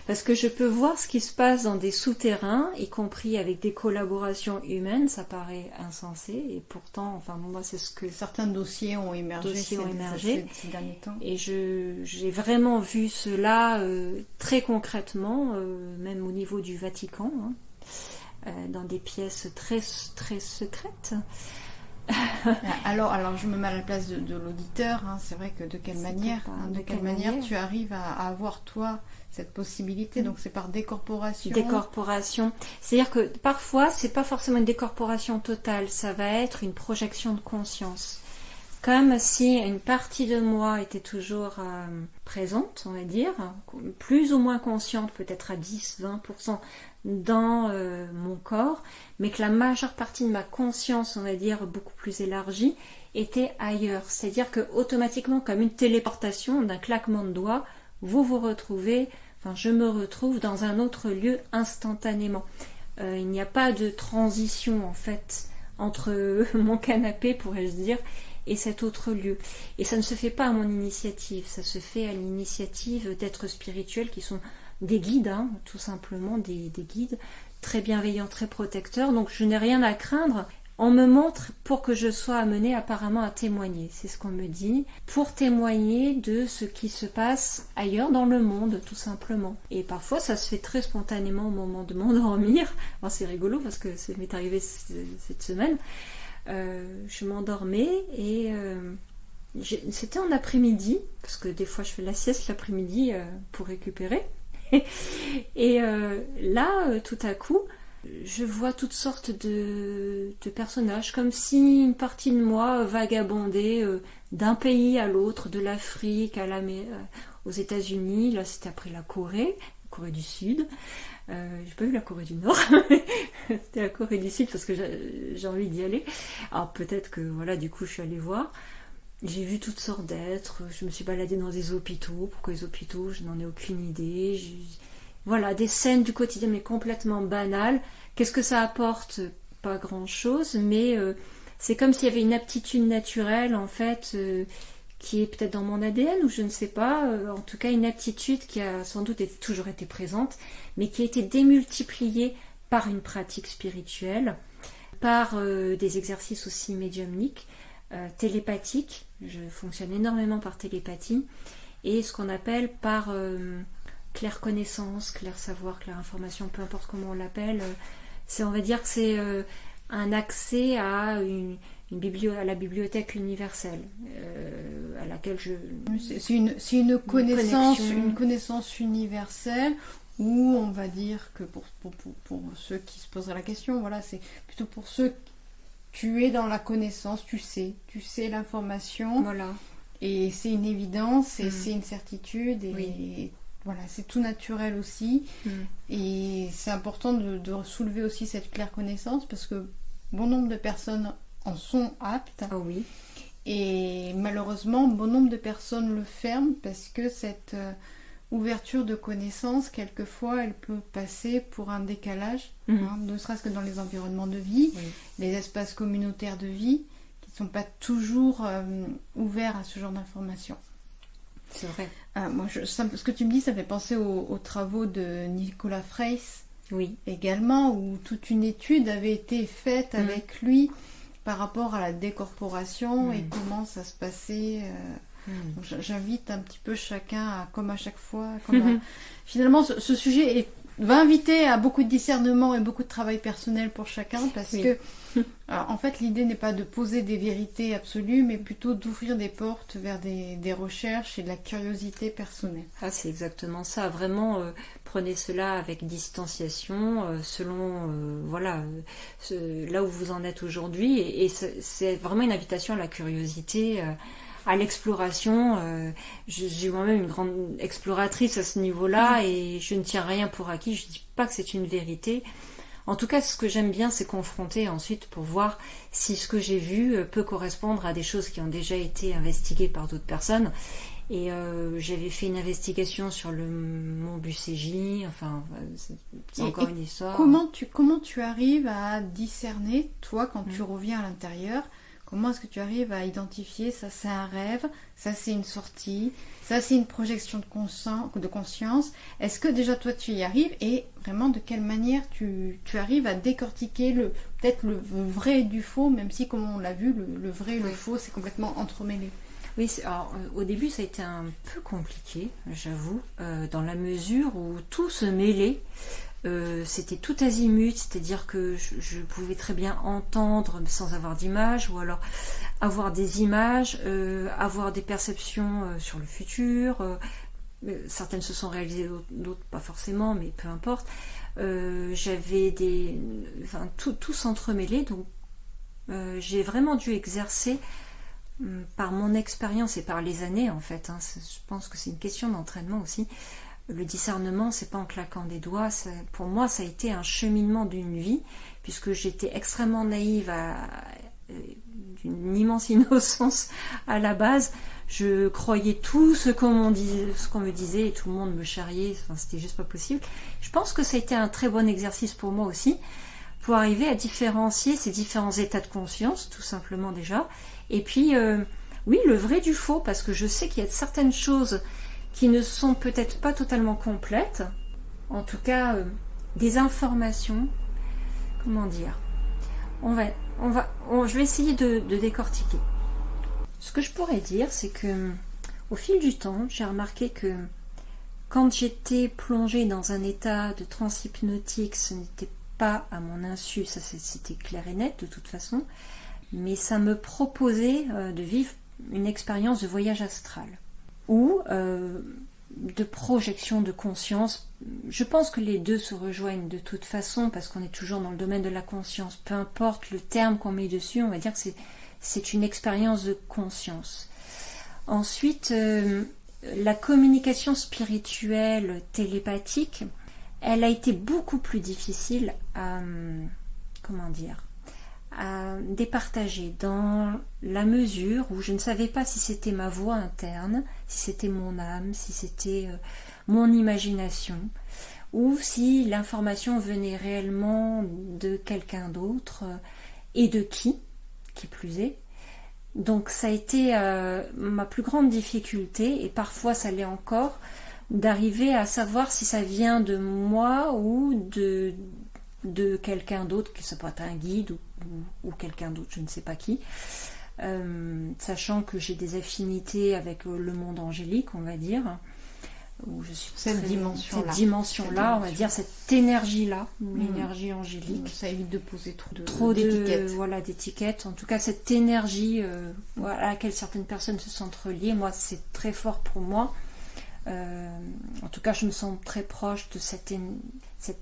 parce que je peux voir ce qui se passe dans des souterrains, y compris avec des collaborations humaines. Ça paraît insensé et pourtant, enfin moi, c'est ce que certains dossiers ont émergé ces derniers temps. Et j'ai vraiment vu cela très concrètement, même au niveau du Vatican, hein, dans des pièces très très secrètes. Alors je me mets à la place de l'auditeur, hein, c'est vrai que de quelle manière tu arrives à avoir toi cette possibilité? Donc c'est par décorporation. C'est-à-dire que parfois c'est pas forcément une décorporation totale, ça va être une projection de conscience. comme si une partie de moi était toujours présente, on va dire, plus ou moins consciente, peut-être à 10-20% dans mon corps, mais que la majeure partie de ma conscience, on va dire, beaucoup plus élargie, était ailleurs. C'est-à-dire que automatiquement, comme une téléportation, d'un claquement de doigts, vous vous retrouvez, enfin je me retrouve dans un autre lieu instantanément. Il n'y a pas de transition en fait entre mon canapé, pourrais-je dire, et cet autre lieu. Et ça ne se fait pas à mon initiative, ça se fait à l'initiative d'êtres spirituels qui sont des guides, hein, tout simplement des guides très bienveillants, très protecteurs. Donc je n'ai rien à craindre. On me montre pour que je sois amenée apparemment à témoigner, c'est ce qu'on me dit, pour témoigner de ce qui se passe ailleurs dans le monde, tout simplement. Et parfois ça se fait très spontanément au moment de m'endormir. Alors, c'est rigolo parce que ça m'est arrivé cette semaine. Je m'endormais et c'était en après-midi, parce que des fois je fais la sieste l'après-midi pour récupérer. Et là, tout à coup, je vois toutes sortes de personnages, comme si une partie de moi vagabondait d'un pays à l'autre, de l'Afrique aux États-Unis. Là, c'était après la Corée du Sud. J'ai pas vu la Corée du Nord, c'était la Corée du Sud parce que j'ai envie d'y aller. Alors peut-être que voilà, du coup, je suis allée voir. J'ai vu toutes sortes d'êtres. Je me suis baladée dans des hôpitaux. Pourquoi les hôpitaux? Je n'en ai aucune idée. Voilà, des scènes du quotidien, mais complètement banales. Qu'est-ce que ça apporte? Pas grand-chose, mais c'est comme s'il y avait une aptitude naturelle, en fait, qui est peut-être dans mon ADN, ou je ne sais pas. En tout cas, une aptitude qui a sans doute toujours été présente, mais qui a été démultipliée par une pratique spirituelle, par des exercices aussi médiumniques, télépathiques. Je fonctionne énormément par télépathie, et ce qu'on appelle par... claire connaissance, clair savoir, claire information, peu importe comment on l'appelle, on va dire que c'est un accès à à la bibliothèque universelle, à laquelle c'est une connaissance universelle, où on va dire que pour ceux qui se poseraient la question, voilà, c'est plutôt pour ceux, tu es dans la connaissance, tu sais l'information, voilà. Et c'est une évidence, et c'est une certitude, et oui. Voilà, c'est tout naturel aussi. Et c'est important de soulever aussi cette claire connaissance, parce que bon nombre de personnes en sont aptes. Oh oui. Et malheureusement, bon nombre de personnes le ferment, parce que cette ouverture de connaissance, quelquefois, elle peut passer pour un décalage, ne serait-ce que dans les environnements de vie, les espaces communautaires de vie, qui ne sont pas toujours ouverts à ce genre d'informations. C'est vrai. Ce que tu me dis, ça me fait penser aux travaux de Nicolas Fraisse, oui, également, où toute une étude avait été faite avec lui par rapport à la décorporation et comment ça se passait. Donc j'invite un petit peu chacun, comme à chaque fois. Finalement, ce sujet va inviter à beaucoup de discernement et beaucoup de travail personnel pour chacun, parce que en fait, l'idée n'est pas de poser des vérités absolues, mais plutôt d'ouvrir des portes vers des recherches et de la curiosité personnelle. Ah, c'est exactement ça. Vraiment, prenez cela avec distanciation, selon là où vous en êtes aujourd'hui. Et c'est vraiment une invitation à la curiosité, à l'exploration. J'ai moi-même une grande exploratrice à ce niveau-là, et je ne tiens rien pour acquis. Je ne dis pas que c'est une vérité. En tout cas, ce que j'aime bien, c'est confronter ensuite pour voir si ce que j'ai vu peut correspondre à des choses qui ont déjà été investiguées par d'autres personnes. Et j'avais fait une investigation sur le mont Bucégy, enfin, c'est encore une histoire. Comment tu arrives à discerner, toi, quand tu reviens à l'intérieur, comment est-ce que tu arrives à identifier ça, c'est un rêve, ça c'est une sortie, ça c'est une projection de conscience. Est-ce que déjà toi tu y arrives, et vraiment de quelle manière tu arrives à décortiquer peut-être le vrai du faux, même si, comme on l'a vu, le vrai et le faux c'est complètement entremêlé. Oui, alors, au début ça a été un peu compliqué, j'avoue, dans la mesure où tout se mêlait. C'était tout azimut, c'est-à-dire que je pouvais très bien entendre sans avoir d'image, ou alors avoir des images, avoir des perceptions sur le futur. Certaines se sont réalisées, d'autres pas forcément, mais peu importe. J'avais tout s'entremêlait, donc j'ai vraiment dû exercer par mon expérience et par les années en fait, je pense que c'est une question d'entraînement aussi. Le discernement, c'est pas en claquant des doigts. Pour moi, ça a été un cheminement d'une vie, puisque j'étais extrêmement naïve, d'une immense innocence à la base. Je croyais tout ce qu'on me disait, et tout le monde me charriait. Enfin, c'était juste pas possible. Je pense que ça a été un très bon exercice pour moi aussi, pour arriver à différencier ces différents états de conscience, tout simplement déjà. Et puis, oui, le vrai du faux, parce que je sais qu'il y a certaines choses qui ne sont peut-être pas totalement complètes, en tout cas des informations, comment dire, je vais essayer de décortiquer. Ce que je pourrais dire, c'est que au fil du temps, j'ai remarqué que quand j'étais plongée dans un état de transe hypnotique, ce n'était pas à mon insu, ça c'était clair et net de toute façon, mais ça me proposait de vivre une expérience de voyage astral ou de projection de conscience. Je pense que les deux se rejoignent de toute façon parce qu'on est toujours dans le domaine de la conscience. Peu importe le terme qu'on met dessus, on va dire que c'est une expérience de conscience. Ensuite, la communication spirituelle télépathique, elle a été beaucoup plus difficile à départager dans la mesure où je ne savais pas si c'était ma voix interne, si c'était mon âme, si c'était mon imagination, ou si l'information venait réellement de quelqu'un d'autre et de qui plus est. Donc ça a été ma plus grande difficulté, et parfois ça l'est encore, d'arriver à savoir si ça vient de moi ou de quelqu'un d'autre, que ça pourrait être un guide ou quelqu'un d'autre, je ne sais pas qui, sachant que j'ai des affinités avec le monde angélique, on va dire, où je suis cette dimension-là, on va dire, cette énergie-là, l'énergie angélique. Ça évite de poser trop d'étiquettes. Voilà, d'étiquettes. En tout cas, cette énergie à laquelle certaines personnes se sentent reliées, moi, c'est très fort pour moi. En tout cas, je me sens très proche de cette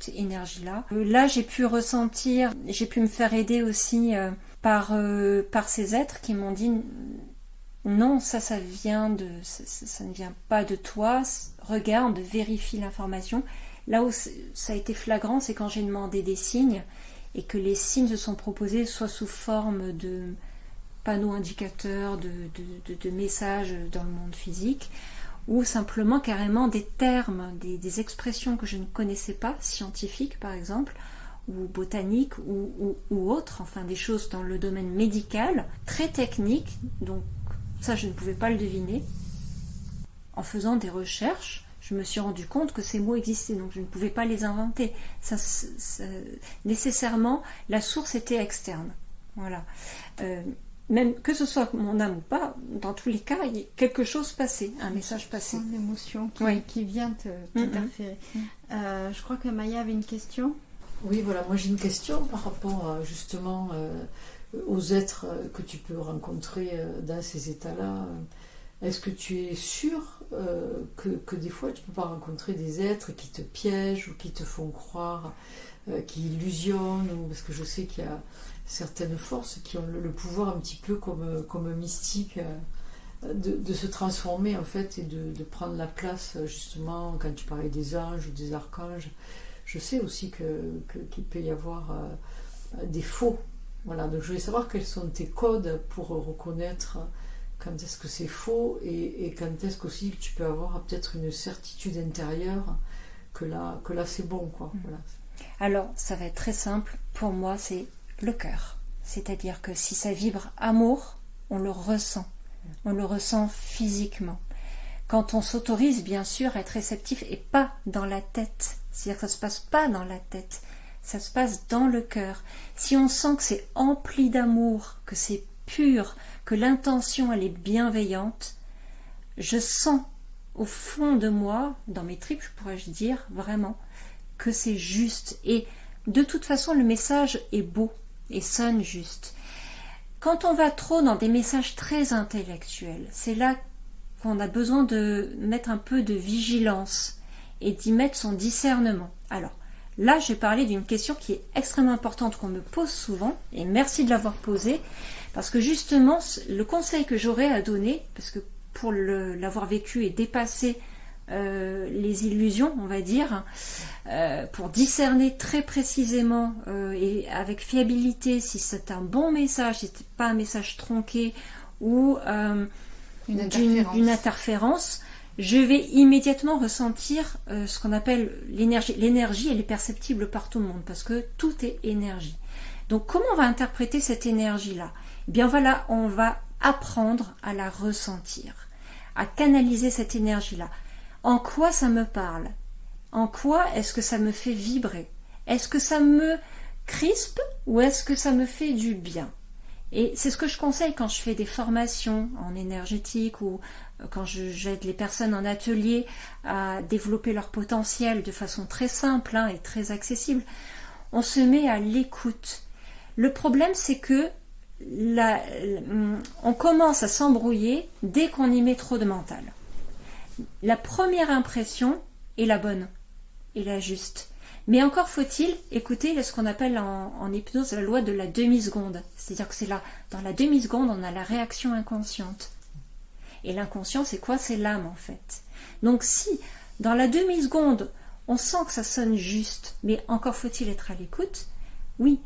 énergie-là. Là, j'ai pu ressentir, j'ai pu me faire aider aussi par ces êtres qui m'ont dit non, ça ne vient pas de toi, regarde, vérifie l'information. Là où ça a été flagrant, c'est quand j'ai demandé des signes et que les signes se sont proposés soit sous forme de panneaux indicateurs, de messages dans le monde physique, ou simplement carrément des termes, des expressions que je ne connaissais pas, scientifiques par exemple, ou botaniques, ou autres, enfin des choses dans le domaine médical, très techniques, donc ça je ne pouvais pas le deviner. En faisant des recherches, je me suis rendu compte que ces mots existaient, donc je ne pouvais pas les inventer. Nécessairement, la source était externe. Voilà. Même que ce soit mon âme ou pas, dans tous les cas, quelque chose passait, un message passait. Une émotion qui vient t'interférer. Je crois que Maya avait une question. Oui, voilà, moi j'ai une question par rapport justement aux êtres que tu peux rencontrer dans ces états-là. Est-ce que tu es sûre que des fois tu ne peux pas rencontrer des êtres qui te piègent ou qui te font croire, qui illusionnent, parce que je sais qu'il y a certaines forces qui ont le pouvoir un petit peu comme mystique de se transformer en fait et de prendre la place justement quand tu parlais des anges ou des archanges. Je sais aussi qu'il peut y avoir des faux. Voilà, donc je voulais savoir quels sont tes codes pour reconnaître quand est-ce que c'est faux et quand est-ce qu'aussi tu peux avoir peut-être une certitude intérieure que là c'est bon, quoi. Voilà. Alors ça va être très simple, pour moi c'est le cœur. C'est-à-dire que si ça vibre amour, on le ressent physiquement. Quand on s'autorise bien sûr à être réceptif et pas dans la tête, c'est-à-dire que ça se passe pas dans la tête, ça se passe dans le cœur. Si on sent que c'est empli d'amour, que c'est pur, que l'intention elle est bienveillante, je sens au fond de moi, dans mes tripes, pourrais-je dire vraiment, que c'est juste. Et de toute façon, le message est beau et sonne juste. Quand on va trop dans des messages très intellectuels, c'est là qu'on a besoin de mettre un peu de vigilance et d'y mettre son discernement. Alors, Là, j'ai parlé d'une question qui est extrêmement importante, qu'on me pose souvent, et merci de l'avoir posée, parce que justement, le conseil que j'aurais à donner, parce que pour l'avoir vécu et dépasser les illusions, on va dire, pour discerner très précisément et avec fiabilité si c'est un bon message, si c'est pas un message tronqué ou d'une interférence, je vais immédiatement ressentir ce qu'on appelle l'énergie. L'énergie, elle est perceptible par tout le monde parce que tout est énergie. Donc, comment on va interpréter cette énergie-là? Eh bien voilà, on va apprendre à la ressentir, à canaliser cette énergie-là. En quoi ça me parle? En quoi est-ce que ça me fait vibrer? Est-ce que ça me crispe ou est-ce que ça me fait du bien? Et c'est ce que je conseille quand je fais des formations en énergétique ou quand j'aide les personnes en atelier à développer leur potentiel de façon très simple et très accessible. On se met à l'écoute. Le problème, c'est que on commence à s'embrouiller dès qu'on y met trop de mental. La première impression est la bonne et la juste. Mais encore faut-il écouter ce qu'on appelle en hypnose la loi de la demi-seconde. C'est-à-dire que c'est là, dans la demi-seconde, on a la réaction inconsciente. Et l'inconscient, c'est quoi? C'est l'âme, en fait. Donc si, dans la demi-seconde, on sent que ça sonne juste, mais encore faut-il être à l'écoute, oui,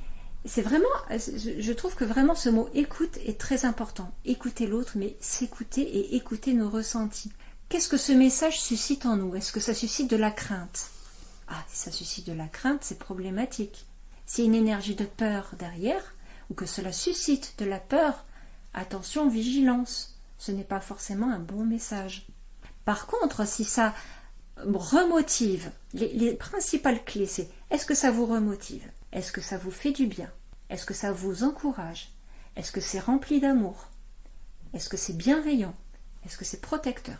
c'est vraiment, je trouve que vraiment ce mot écoute est très important. Écouter l'autre, mais s'écouter et écouter nos ressentis. Qu'est-ce que ce message suscite en nous? Est-ce que ça suscite de la crainte? Ah, si ça suscite de la crainte, c'est problématique. S'il y a une énergie de peur derrière, ou que cela suscite de la peur, attention, vigilance. Ce n'est pas forcément un bon message. Par contre, si ça remotive, les principales clés, c'est est-ce que ça vous remotive? Est-ce que ça vous fait du bien? Est-ce que ça vous encourage? Est-ce que c'est rempli d'amour? Est-ce que c'est bienveillant? Est-ce que c'est protecteur?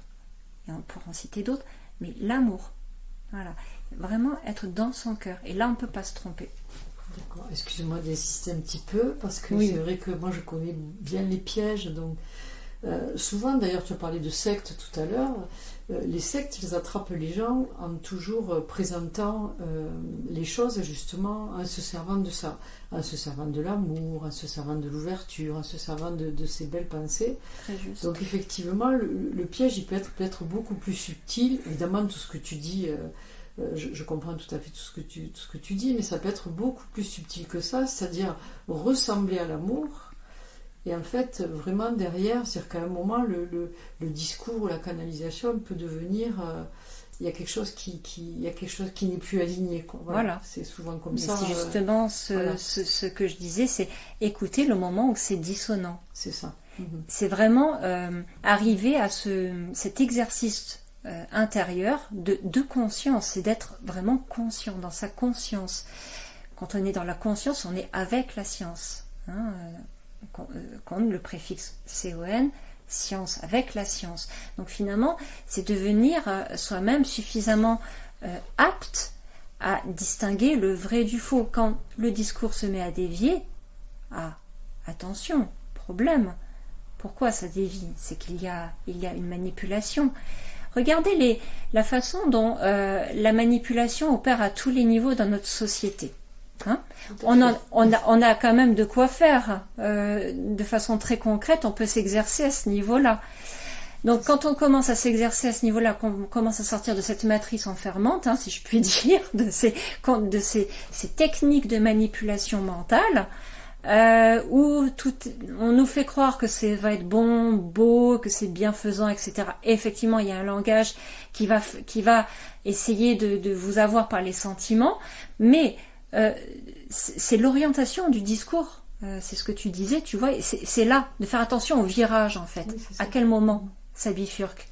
Et on pourra en citer d'autres, mais l'amour. Voilà. Vraiment être dans son cœur. Et là, on ne peut pas se tromper. D'accord. Excusez-moi d'insister un petit peu, parce que oui. C'est vrai que moi, je connais bien les pièges. Donc, souvent, d'ailleurs, tu as parlé de sectes tout à l'heure. Les sectes, ils attrapent les gens en toujours présentant les choses, justement, en se servant de ça. En se servant de l'amour, en se servant de l'ouverture, en se servant de ces belles pensées. Très juste. Donc, effectivement, le piège, il peut être beaucoup plus subtil. Évidemment, tout ce que tu dis... je comprends tout à fait tout ce que tu dis, mais ça peut être beaucoup plus subtil que ça, c'est-à-dire ressembler à l'amour, et en fait, vraiment derrière, c'est-à-dire qu'à un moment, le discours ou la canalisation peut devenir... il y a quelque chose qui n'est plus aligné. Quoi. Voilà. C'est souvent comme ça. C'est justement ce que je disais, c'est écouter le moment où c'est dissonant. C'est ça. C'est vraiment arriver à cet exercice intérieur de conscience, c'est d'être vraiment conscient, dans sa conscience. Quand on est dans la conscience, on est avec la science. Comme le préfixe CON, science, avec la science. Donc finalement, c'est devenir soi-même suffisamment apte à distinguer le vrai du faux. Quand le discours se met à dévier, attention, problème. Pourquoi ça dévie? C'est qu'il y a une manipulation. Regardez la façon dont la manipulation opère à tous les niveaux dans notre société. On a quand même de quoi faire. De façon très concrète, on peut s'exercer à ce niveau-là. Donc quand on commence à s'exercer à ce niveau-là, qu'on commence à sortir de cette matrice enfermante, si je puis dire, de ces techniques de manipulation mentale, où on nous fait croire que ça va être bon, beau, que c'est bienfaisant, etc. Et effectivement, il y a un langage qui va essayer de vous avoir par les sentiments, mais c'est l'orientation du discours. C'est ce que tu disais, tu vois. C'est là, de faire attention au virage, en fait. Oui, à quel moment ça bifurque.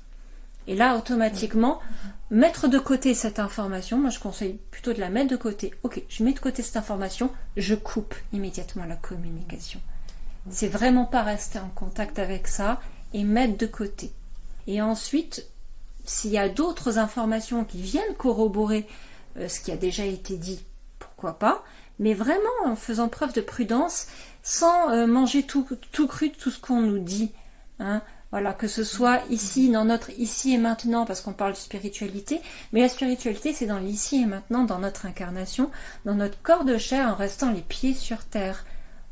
Et là, automatiquement, mettre de côté cette information, moi je conseille plutôt de la mettre de côté. Ok, je mets de côté cette information, je coupe immédiatement la communication. C'est vraiment pas rester en contact avec ça et mettre de côté. Et ensuite, s'il y a d'autres informations qui viennent corroborer ce qui a déjà été dit, pourquoi pas, mais vraiment en faisant preuve de prudence, sans manger tout cru, tout ce qu'on nous dit. Voilà, que ce soit ici, dans notre ici et maintenant, parce qu'on parle de spiritualité, mais la spiritualité, c'est dans l'ici et maintenant, dans notre incarnation, dans notre corps de chair, en restant les pieds sur terre.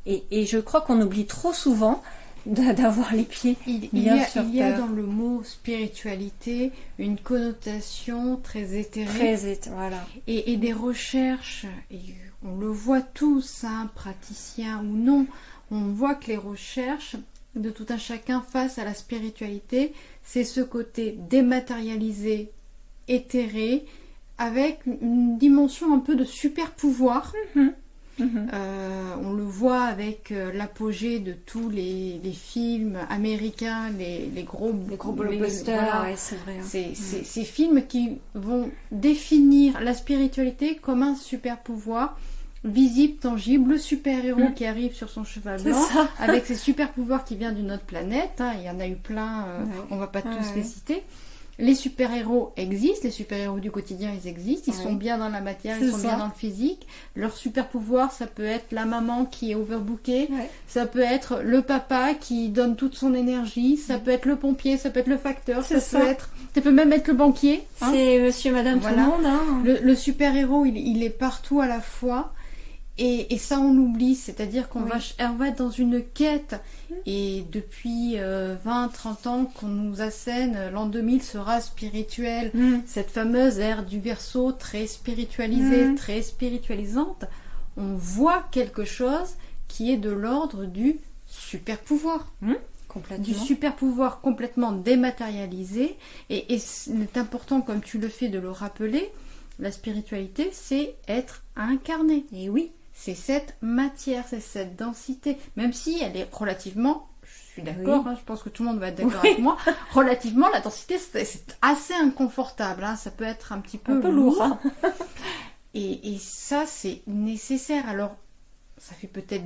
Et je crois qu'on oublie trop souvent d'avoir les pieds bien sur terre. Il y a dans le mot spiritualité une connotation très éthérée. Voilà. Et des recherches, et on le voit tous, hein, praticiens ou non, on voit que les recherches de tout un chacun face à la spiritualité, c'est ce côté dématérialisé, éthéré, avec une dimension un peu de super pouvoir. On le voit avec l'apogée de tous les films américains, les gros blockbusters. Voilà. Ouais, c'est vrai. Hein. Ces films qui vont définir la spiritualité comme un super pouvoir visible, tangible, le super-héros qui arrive sur son cheval blanc avec ses super pouvoirs qui viennent d'une autre planète, hein. Il y en a eu plein, on va pas tous les citer. Les super-héros existent, les super-héros du quotidien ils existent, ils sont bien dans la matière, ils sont bien dans le physique. Leur super-pouvoir, ça peut être la maman qui est overbookée, ça peut être le papa qui donne toute son énergie, ça peut être le pompier, ça peut être le facteur, ça peut même être le banquier. Hein. C'est monsieur, madame, tout le monde. Hein. Le super-héros, il est partout à la fois. Et ça, on oublie, c'est-à-dire qu'on va être dans une quête. Et depuis 20-30 ans qu'on nous assène, l'an 2000 sera spirituel. Cette fameuse ère du Verseau, très spiritualisée, très spiritualisante. On voit quelque chose qui est de l'ordre du super-pouvoir. Complètement. Du super-pouvoir complètement dématérialisé. Et c'est important, comme tu le fais, de le rappeler, la spiritualité, c'est être incarné. Et oui. C'est cette matière, c'est cette densité, même si elle est relativement, je suis d'accord, hein, je pense que tout le monde va être d'accord avec moi, relativement la densité c'est assez inconfortable, hein, ça peut être un petit peu lourd. Hein. Et ça c'est nécessaire, alors ça fait peut-être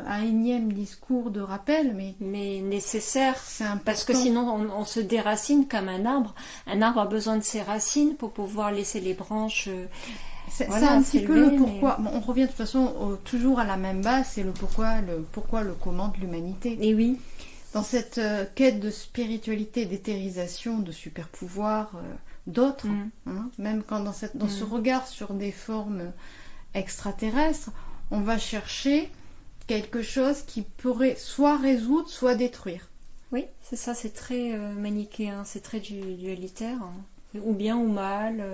un énième discours de rappel, mais nécessaire, parce que sinon on se déracine comme un arbre. Un arbre a besoin de ses racines pour pouvoir laisser les branches... C'est un petit peu le pourquoi. Bon, on revient de toute façon toujours à la même base, c'est le pourquoi, le comment de l'humanité. Et oui. Dans cette quête de spiritualité, d'éthérisation, de super pouvoir, d'autres, hein, même quand dans ce regard sur des formes extraterrestres, on va chercher quelque chose qui pourrait soit résoudre, soit détruire. Oui, c'est ça, c'est très manichéen, c'est très dualitaire, hein. Ou bien ou mal.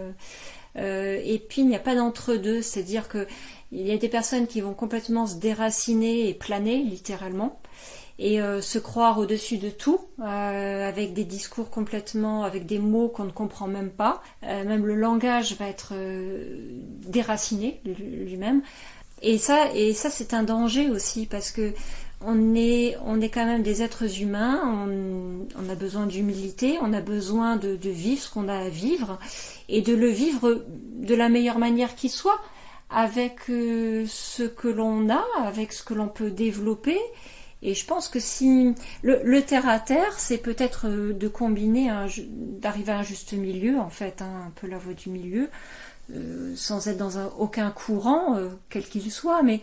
Et puis il n'y a pas d'entre-deux, c'est-à-dire que il y a des personnes qui vont complètement se déraciner et planer littéralement et se croire au-dessus de tout, avec des discours complètement, avec des mots qu'on ne comprend même pas, même le langage va être déraciné lui-même. Et ça c'est un danger aussi, parce que on est quand même des êtres humains, on a besoin d'humilité, on a besoin de vivre ce qu'on a à vivre, et de le vivre de la meilleure manière qui soit, avec ce que l'on a, avec ce que l'on peut développer. Et je pense que si le terre à terre, c'est peut-être de combiner, d'arriver à un juste milieu, en fait, hein, un peu la voie du milieu, sans être dans aucun courant, quel qu'il soit, mais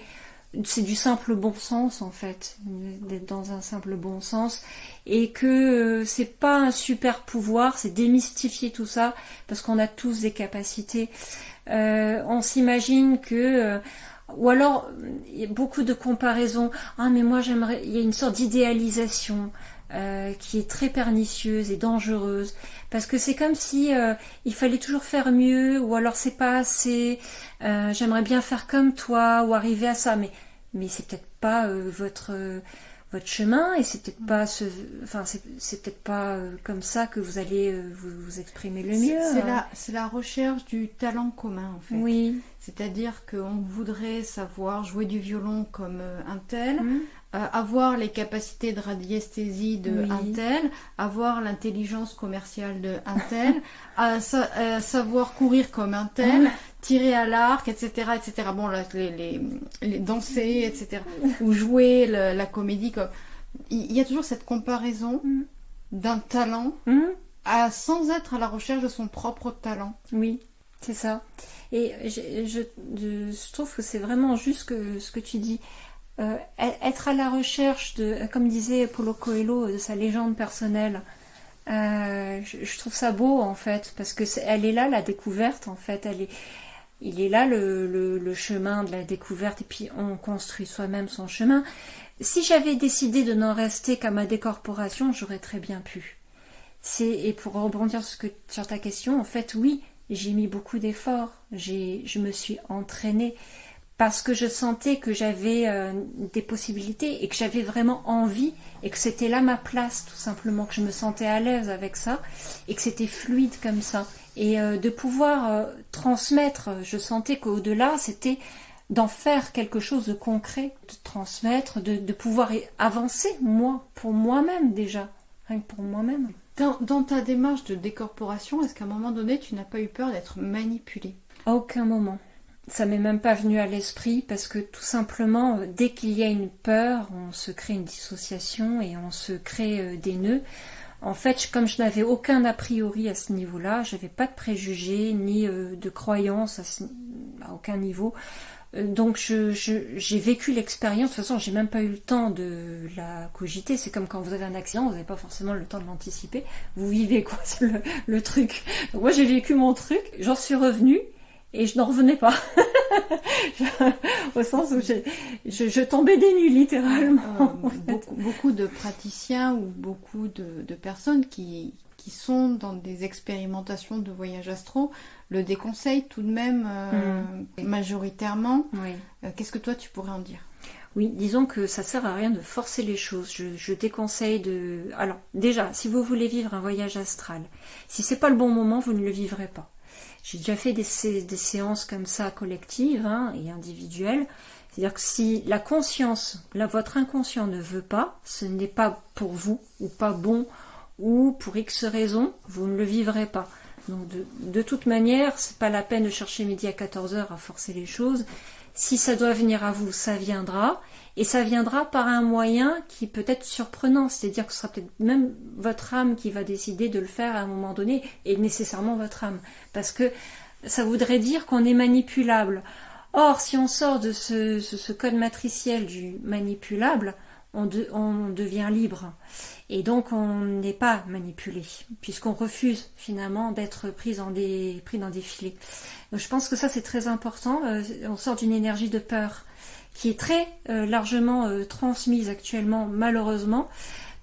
c'est du simple bon sens, en fait, d'être dans un simple bon sens, et que c'est pas un super pouvoir, c'est démystifier tout ça, parce qu'on a tous des capacités. On s'imagine que ou alors il y a beaucoup de comparaisons. Ah, mais moi j'aimerais, il y a une sorte d'idéalisation qui est très pernicieuse et dangereuse, parce que c'est comme si il fallait toujours faire mieux, ou alors c'est pas assez, j'aimerais bien faire comme toi, ou arriver à ça, mais c'est peut-être pas votre chemin, et c'est peut-être pas c'est peut-être pas comme ça que vous allez vous exprimer le mieux. C'est la recherche du talent commun, en fait. Oui. C'est-à-dire qu'on voudrait savoir jouer du violon comme un tel, avoir les capacités de radiesthésie de un tel, avoir l'intelligence commerciale de un tel, savoir courir comme un tel, tirer à l'arc, etc., etc. Bon, là, les danser, etc. Ou jouer la comédie. Comme... Il y a toujours cette comparaison d'un talent sans être à la recherche de son propre talent. Oui, c'est ça. Et je trouve que c'est vraiment juste ce que tu dis. être à la recherche de, comme disait Paulo Coelho, de sa légende personnelle. Je trouve ça beau en fait, parce que elle est là la découverte en fait, il est là le chemin de la découverte, et puis on construit soi-même son chemin. Si j'avais décidé de n'en rester qu'à ma décorporation, j'aurais très bien pu. Et pour rebondir sur ta question, en fait oui, j'ai mis beaucoup d'efforts, je me suis entraînée, parce que je sentais que j'avais des possibilités et que j'avais vraiment envie et que c'était là ma place, tout simplement, que je me sentais à l'aise avec ça et que c'était fluide comme ça. Et de pouvoir transmettre, je sentais qu'au-delà, c'était d'en faire quelque chose de concret, de transmettre, de pouvoir avancer, moi, pour moi-même déjà, rien que pour moi-même. Dans ta démarche de décorporation, est-ce qu'à un moment donné, tu n'as pas eu peur d'être manipulée? À aucun moment. Ça m'est même pas venu à l'esprit, parce que tout simplement, dès qu'il y a une peur, on se crée une dissociation et on se crée des nœuds. En fait, comme je n'avais aucun a priori à ce niveau-là, j'avais pas de préjugés ni de croyances à aucun niveau. Donc j'ai vécu l'expérience. De toute façon, j'ai même pas eu le temps de la cogiter. C'est comme quand vous avez un accident, vous n'avez pas forcément le temps de l'anticiper. Vous vivez quoi, c'est le truc. Donc moi j'ai vécu mon truc, j'en suis revenue. Et je n'en revenais pas, au sens où je tombais des nues, littéralement. En fait. Beaucoup de praticiens ou beaucoup de personnes qui sont dans des expérimentations de voyage astro le déconseillent tout de même majoritairement. Oui. Qu'est-ce que toi tu pourrais en dire? Oui, disons que ça sert à rien de forcer les choses. Je déconseille de... Alors, déjà, si vous voulez vivre un voyage astral, si c'est pas le bon moment, vous ne le vivrez pas. J'ai déjà fait des séances comme ça collectives et individuelles. C'est-à-dire que si la conscience, votre inconscient ne veut pas, ce n'est pas pour vous ou pas bon ou pour X raisons, vous ne le vivrez pas. Donc de toute manière, c'est pas la peine de chercher midi à 14h à forcer les choses. Si ça doit venir à vous, ça viendra. Et ça viendra par un moyen qui peut être surprenant. C'est-à-dire que ce sera peut-être même votre âme qui va décider de le faire à un moment donné, et nécessairement votre âme. Parce que ça voudrait dire qu'on est manipulable. Or, si on sort de ce code matriciel du manipulable, on devient libre. Et donc, on n'est pas manipulé, puisqu'on refuse finalement d'être pris dans des filets. Donc, je pense que ça, c'est très important. On sort d'une énergie de peur qui est très largement transmise actuellement, malheureusement,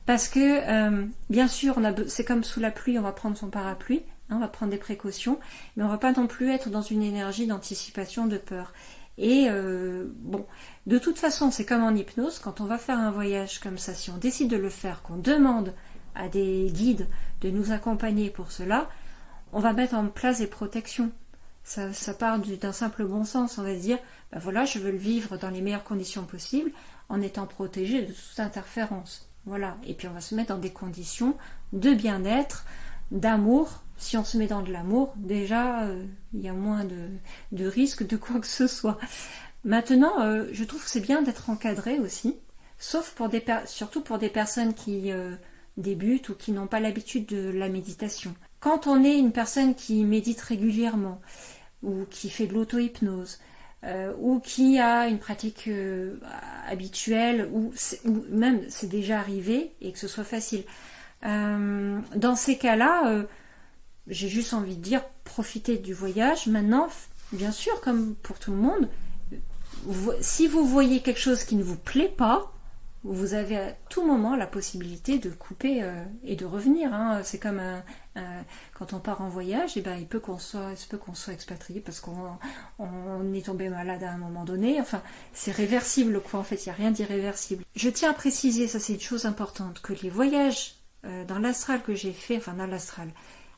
parce que, bien sûr, c'est comme sous la pluie, on va prendre son parapluie, on va prendre des précautions, mais on ne va pas non plus être dans une énergie d'anticipation, de peur. Et bon, de toute façon, c'est comme en hypnose, quand on va faire un voyage comme ça, si on décide de le faire, qu'on demande à des guides de nous accompagner pour cela, on va mettre en place des protections. Ça part d'un simple bon sens, on va se dire, ben voilà, je veux le vivre dans les meilleures conditions possibles, en étant protégé de toute interférence. Voilà, et puis on va se mettre dans des conditions de bien-être, d'amour. Si on se met dans de l'amour, déjà, il y a moins de risques de quoi que ce soit. Maintenant, je trouve que c'est bien d'être encadré aussi, sauf surtout pour des personnes qui débutent ou qui n'ont pas l'habitude de la méditation. Quand on est une personne qui médite régulièrement, ou qui fait de l'auto-hypnose, ou qui a une pratique habituelle, ou même c'est déjà arrivé et que ce soit facile, dans ces cas-là, j'ai juste envie de dire, profitez du voyage. Maintenant, bien sûr, comme pour tout le monde, si vous voyez quelque chose qui ne vous plaît pas, vous avez à tout moment la possibilité de couper et de revenir. C'est comme quand on part en voyage, et ben, il se peut qu'on soit expatrié parce qu'on est tombé malade à un moment donné. Enfin, c'est réversible, quoi. En fait, il n'y a rien d'irréversible. Je tiens à préciser, ça c'est une chose importante, que les voyages dans l'astral que j'ai fait, enfin dans l'astral,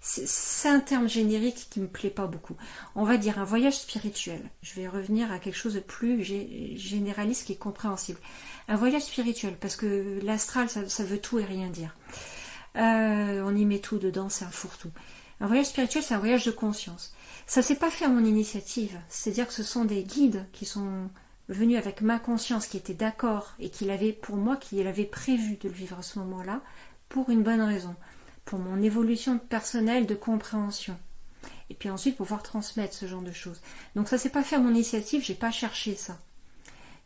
c'est un terme générique qui me plaît pas beaucoup. On va dire un voyage spirituel. Je vais revenir à quelque chose de plus généraliste qui est compréhensible. Un voyage spirituel, parce que l'astral, ça veut tout et rien dire. On y met tout dedans, c'est un fourre-tout. Un voyage spirituel, c'est un voyage de conscience. Ça s'est pas fait à mon initiative. C'est-à-dire que ce sont des guides qui sont venus avec ma conscience, qui étaient d'accord et qui l'avaient, pour moi, qui l'avaient prévu de le vivre à ce moment-là, pour une bonne raison. Pour mon évolution personnelle de compréhension. Et puis ensuite, pouvoir transmettre ce genre de choses. Donc ça s'est pas fait à mon initiative, j'ai pas cherché ça.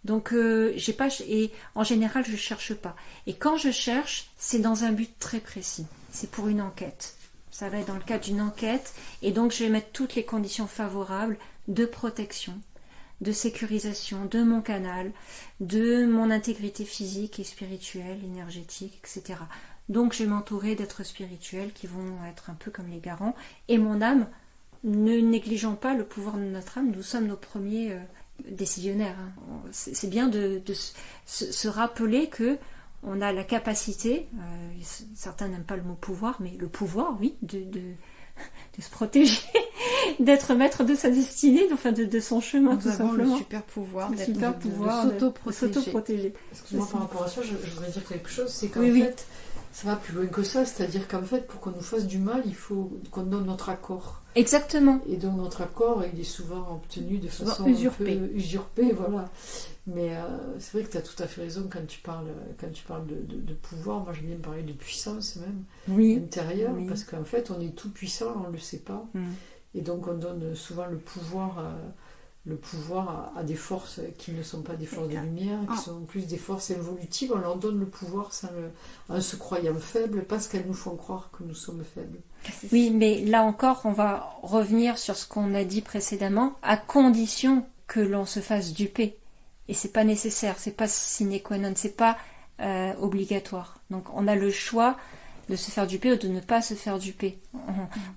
Donc j'ai pas, et en général je cherche pas. Et quand je cherche, c'est dans un but très précis. C'est pour une enquête. Ça va être dans le cadre d'une enquête, et donc je vais mettre toutes les conditions favorables de protection, de sécurisation de mon canal, de mon intégrité physique et spirituelle, énergétique, etc. Donc je vais m'entourer d'êtres spirituels qui vont être un peu comme les garants, et mon âme, ne négligeons pas le pouvoir de notre âme, nous sommes nos premiers décisionnaires. C'est bien de se rappeler que on a la capacité, certains n'aiment pas le mot pouvoir, mais le pouvoir, oui, de se protéger, d'être maître de sa destinée, enfin de son chemin, nous tout avons simplement. le super pouvoir Le de s'auto-protéger. Excuse-moi, par rapport à ça, je voudrais dire quelque chose, c'est qu'en Oui. fait, ça va plus loin que ça, c'est-à-dire qu'en fait, pour qu'on nous fasse du mal, il faut qu'on donne notre accord. Exactement. Et donc notre accord, il est souvent obtenu de façon usurpée, voilà. Mais c'est vrai que tu as tout à fait raison quand tu parles de pouvoir. Moi, j'aime bien parler de puissance même, intérieure, parce qu'en fait, on est tout puissant, on ne le sait pas. Et donc, on donne souvent le pouvoir à des forces qui ne sont pas des forces de lumière, qui sont plus des forces évolutives. On leur donne le pouvoir en se croyant faibles, parce qu'elles nous font croire que nous sommes faibles. Oui, mais là encore, on va revenir sur ce qu'on a dit précédemment, à condition que l'on se fasse duper. Et c'est pas nécessaire, c'est pas sine qua non, c'est pas obligatoire. Donc on a le choix de se faire duper ou de ne pas se faire duper.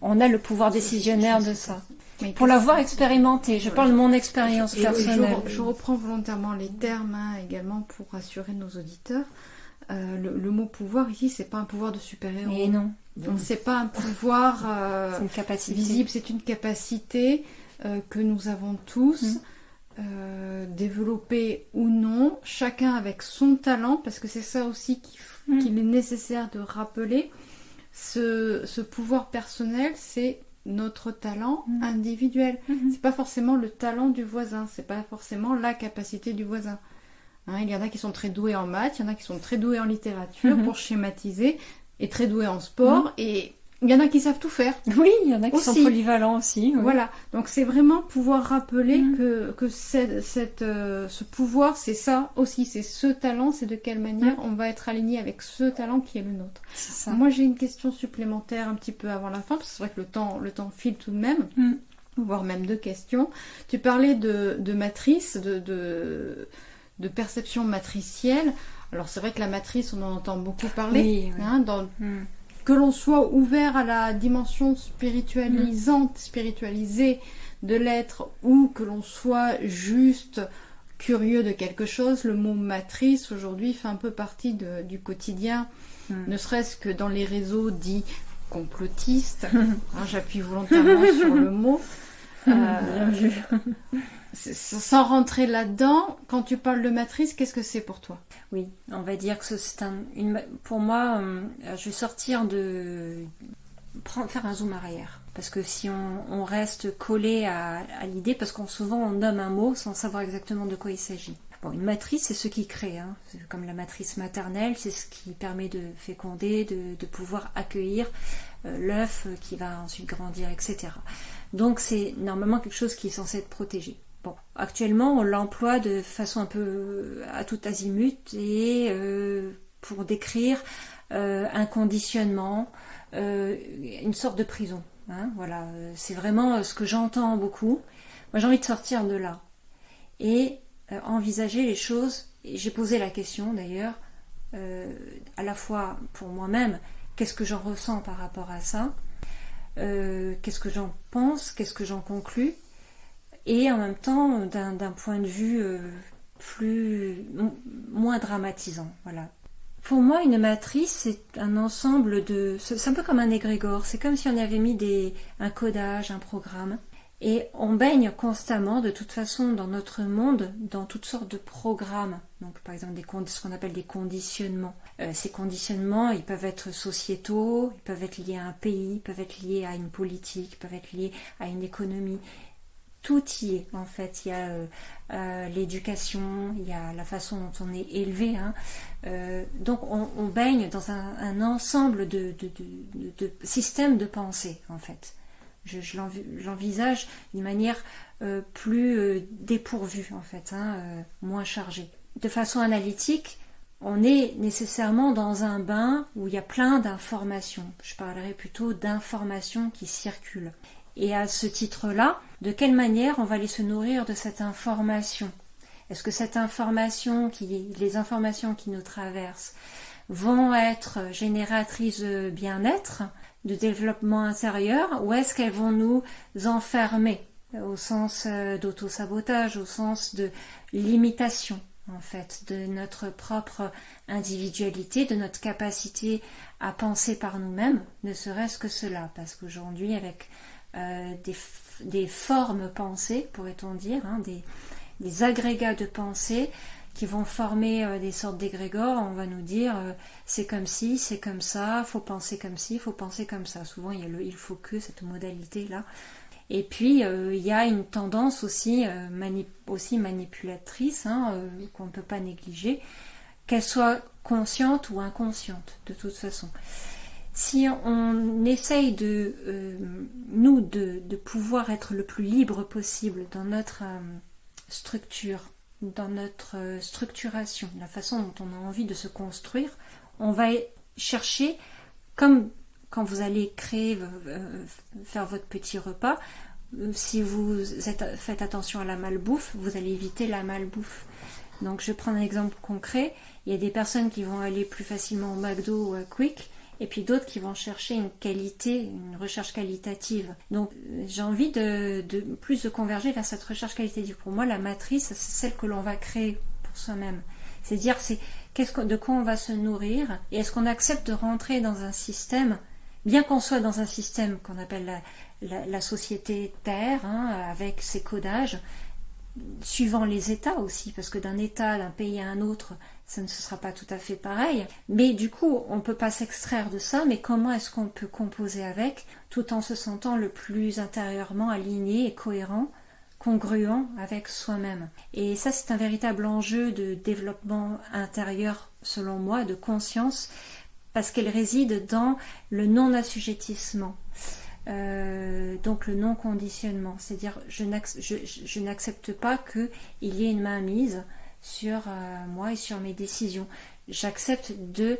On a le pouvoir décisionnaire de ça. Mais pour l'avoir expérimenté, je parle de mon expérience personnelle. Je reprends volontairement les termes également pour rassurer nos auditeurs. Le mot pouvoir ici, c'est pas un pouvoir de super-héros. Et non. Donc c'est pas un pouvoir c'est une capacité visible, c'est une capacité que nous avons tous. Développer ou non, chacun avec son talent, parce que c'est ça aussi qu'il est nécessaire de rappeler. Ce pouvoir personnel, c'est notre talent individuel. C'est pas forcément le talent du voisin, c'est pas forcément la capacité du voisin. Hein, il y en a qui sont très doués en maths, il y en a qui sont très doués en littérature, pour schématiser, et très doués en sport, et il y en a qui savent tout faire. Oui, il y en a qui sont polyvalents aussi. Oui. Voilà, donc c'est vraiment pouvoir rappeler que ce pouvoir, c'est ça aussi, c'est ce talent, c'est de quelle manière on va être aligné avec ce talent qui est le nôtre. C'est ça. Moi, j'ai une question supplémentaire un petit peu avant la fin, parce que c'est vrai que le temps file tout de même, voire même 2 questions. Tu parlais de matrice, de perception matricielle. Alors c'est vrai que la matrice, on en entend beaucoup parler, hein, que l'on soit ouvert à la dimension spiritualisée de l'être, ou que l'on soit juste curieux de quelque chose, le mot matrice aujourd'hui fait un peu partie du quotidien, ne serait-ce que dans les réseaux dits complotistes. Hein, j'appuie volontairement sur le mot. Bien vu. Sans rentrer là-dedans, quand tu parles de matrice, qu'est-ce que c'est pour toi ? Oui, on va dire que c'est pour moi, je vais sortir faire un zoom arrière. Parce que si on reste collé à l'idée, parce qu'on souvent on nomme un mot sans savoir exactement de quoi il s'agit. Bon, une matrice, c'est ce qui crée, hein. C'est comme la matrice maternelle, c'est ce qui permet de féconder, de pouvoir accueillir l'œuf qui va ensuite grandir, etc. Donc c'est normalement quelque chose qui est censé être protégé. Bon, actuellement, on l'emploie de façon un peu à tout azimut et pour décrire un conditionnement, une sorte de prison. Hein, voilà, c'est vraiment ce que j'entends beaucoup. Moi, j'ai envie de sortir de là et envisager les choses. Et j'ai posé la question d'ailleurs, à la fois pour moi-même, qu'est-ce que j'en ressens par rapport à ça, qu'est-ce que j'en pense, qu'est-ce que j'en conclus. Et en même temps, d'un point de vue moins dramatisant. Voilà. Pour moi, une matrice, c'est un ensemble c'est un peu comme un égrégore. C'est comme si on avait mis un codage, un programme. Et on baigne constamment, de toute façon, dans notre monde, dans toutes sortes de programmes. Donc, par exemple, ce qu'on appelle des conditionnements. Ces conditionnements, ils peuvent être sociétaux, ils peuvent être liés à un pays, ils peuvent être liés à une politique, ils peuvent être liés à une économie. Tout y est, en fait. Il y a l'éducation, il y a la façon dont on est élevé. Hein. Donc, on baigne dans un ensemble de systèmes de pensée, en fait. j'envisage d'une manière plus dépourvue en fait, moins chargée. De façon analytique, on est nécessairement dans un bain où il y a plein d'informations. Je parlerai plutôt d'informations qui circulent. Et à ce titre-là, de quelle manière on va aller se nourrir de cette information? Est-ce que cette information, les informations qui nous traversent, vont être génératrices de bien-être, de développement intérieur, ou est-ce qu'elles vont nous enfermer au sens d'auto-sabotage, au sens de limitation en fait, de notre propre individualité, de notre capacité à penser par nous-mêmes, ne serait-ce que cela, parce qu'aujourd'hui avec des formes pensées, pourrait-on dire, des agrégats de pensée qui vont former des sortes d'égrégores, on va nous dire c'est comme ci, c'est comme ça, faut penser comme ci, faut penser comme ça. Souvent il y a le il faut que, cette modalité-là. Et puis il y a une tendance aussi, manipulatrice, qu'on ne peut pas négliger, qu'elle soit consciente ou inconsciente, de toute façon. Si on essaye de pouvoir être le plus libre possible dans notre structure, dans notre structuration, la façon dont on a envie de se construire, on va chercher, comme quand vous allez faire votre petit repas, si vous faites attention à la malbouffe, vous allez éviter la malbouffe. Donc je prends un exemple concret, il y a des personnes qui vont aller plus facilement au McDo ou à Quick, et puis d'autres qui vont chercher une qualité, une recherche qualitative. Donc j'ai envie de plus de converger vers cette recherche qualitative. Pour moi, la matrice, c'est celle que l'on va créer pour soi-même. C'est-à-dire, de quoi on va se nourrir, et est-ce qu'on accepte de rentrer dans un système, bien qu'on soit dans un système qu'on appelle la société Terre, avec ses codages, suivant les États aussi, parce que d'un État, d'un pays à un autre, ça ne sera pas tout à fait pareil. Mais du coup, on ne peut pas s'extraire de ça, mais comment est-ce qu'on peut composer avec, tout en se sentant le plus intérieurement aligné et cohérent, congruent avec soi-même. Et ça, c'est un véritable enjeu de développement intérieur, selon moi, de conscience, parce qu'elle réside dans le non-assujettissement. Donc le non-conditionnement, c'est-à-dire je n'accepte pas qu'il y ait une mainmise sur moi et sur mes décisions. J'accepte de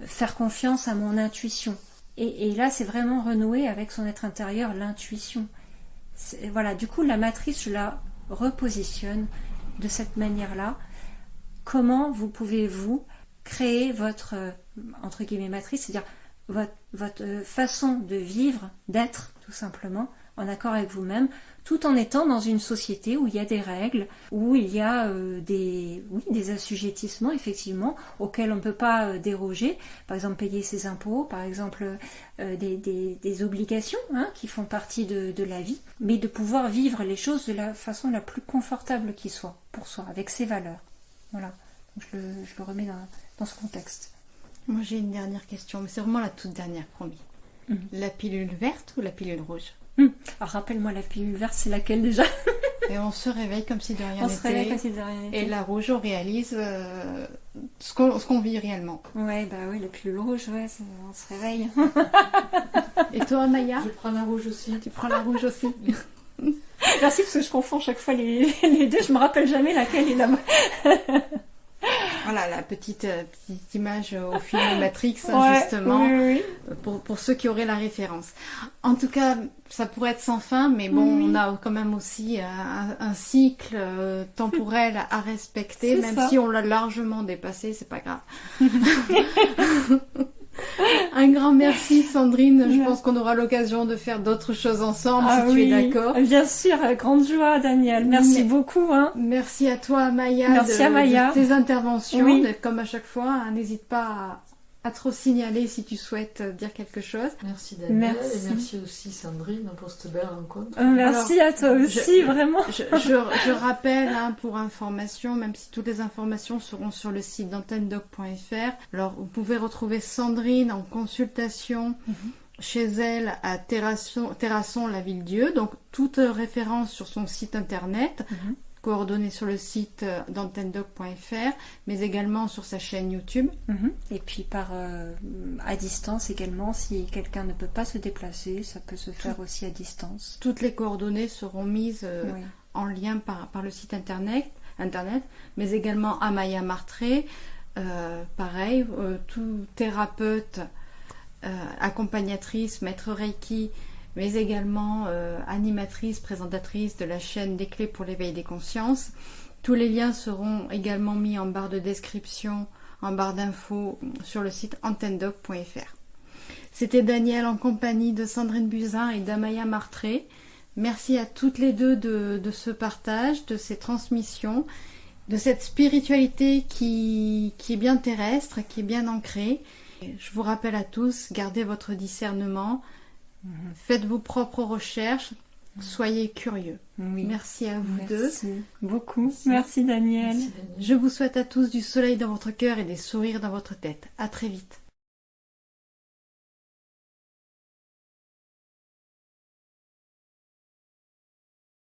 faire confiance à mon intuition. Et là, c'est vraiment renouer avec son être intérieur, l'intuition. Voilà, du coup, la matrice, je la repositionne de cette manière-là. Comment pouvez-vous créer votre, entre guillemets, matrice, c'est-à-dire votre façon de vivre, d'être tout simplement, en accord avec vous-même, tout en étant dans une société où il y a des règles, où il y a des assujettissements effectivement auxquels on ne peut pas déroger, par exemple payer ses impôts, par exemple des obligations qui font partie de la vie, mais de pouvoir vivre les choses de la façon la plus confortable qui soit pour soi, avec ses valeurs. Voilà, donc je le remets dans ce contexte. Moi j'ai une dernière question, mais c'est vraiment la toute dernière, promis. La pilule verte ou la pilule rouge? Alors rappelle-moi, la pilule verte, c'est laquelle déjà? Et on se réveille comme si de rien n'était. Et la rouge, on réalise ce qu'on vit réellement. Ouais, bah oui, la pilule rouge, ouais, on se réveille. Et toi, Maya? Je prends la rouge aussi. Tu prends la rouge aussi? Merci, parce que je confonds chaque fois les deux, je me rappelle jamais laquelle est la... Voilà, la petite image au film Matrix, justement, oui. Pour ceux qui auraient la référence. En tout cas, ça pourrait être sans fin, mais bon, on a quand même aussi un cycle temporel à respecter, même si on l'a largement dépassé, c'est pas grave. Un grand merci, Sandrine. Je pense qu'on aura l'occasion de faire d'autres choses ensemble, si tu es d'accord. Bien sûr, grande joie, Daniel. Merci beaucoup. Merci à toi, Maya, de tes interventions. Comme à chaque fois, n'hésite pas à te signaler si tu souhaites dire quelque chose. Merci Daniel, et merci aussi Sandrine pour cette belle rencontre. Merci à toi aussi, vraiment. Je rappelle, pour information, même si toutes les informations seront sur le site d'antennedoc.fr, alors vous pouvez retrouver Sandrine en consultation chez elle à Terrasson, la Ville-Dieu, donc toute référence sur son site internet, coordonnées sur le site d'AntenneDoc.fr, mais également sur sa chaîne YouTube. Et puis à distance également, si quelqu'un ne peut pas se déplacer, ça peut se faire aussi à distance. Toutes les coordonnées seront mises Oui. en lien par le site internet, mais également Amaya Martré, pareil, tout thérapeute, accompagnatrice, maître Reiki, mais également animatrice, présentatrice de la chaîne des clés pour l'éveil des consciences. Tous les liens seront également mis en barre de description, en barre d'infos sur le site AntenneDoc.fr. C'était Danielle en compagnie de Sandrine Buzyn et d'Amaya Martré. Merci à toutes les deux de ce partage, de ces transmissions, de cette spiritualité qui est bien terrestre, qui est bien ancrée. Je vous rappelle à tous, gardez votre discernement, faites vos propres recherches, soyez curieux. Oui. Merci à vous deux. Merci beaucoup. Merci Danielle. Merci, Daniel. Je vous souhaite à tous du soleil dans votre cœur et des sourires dans votre tête. À très vite.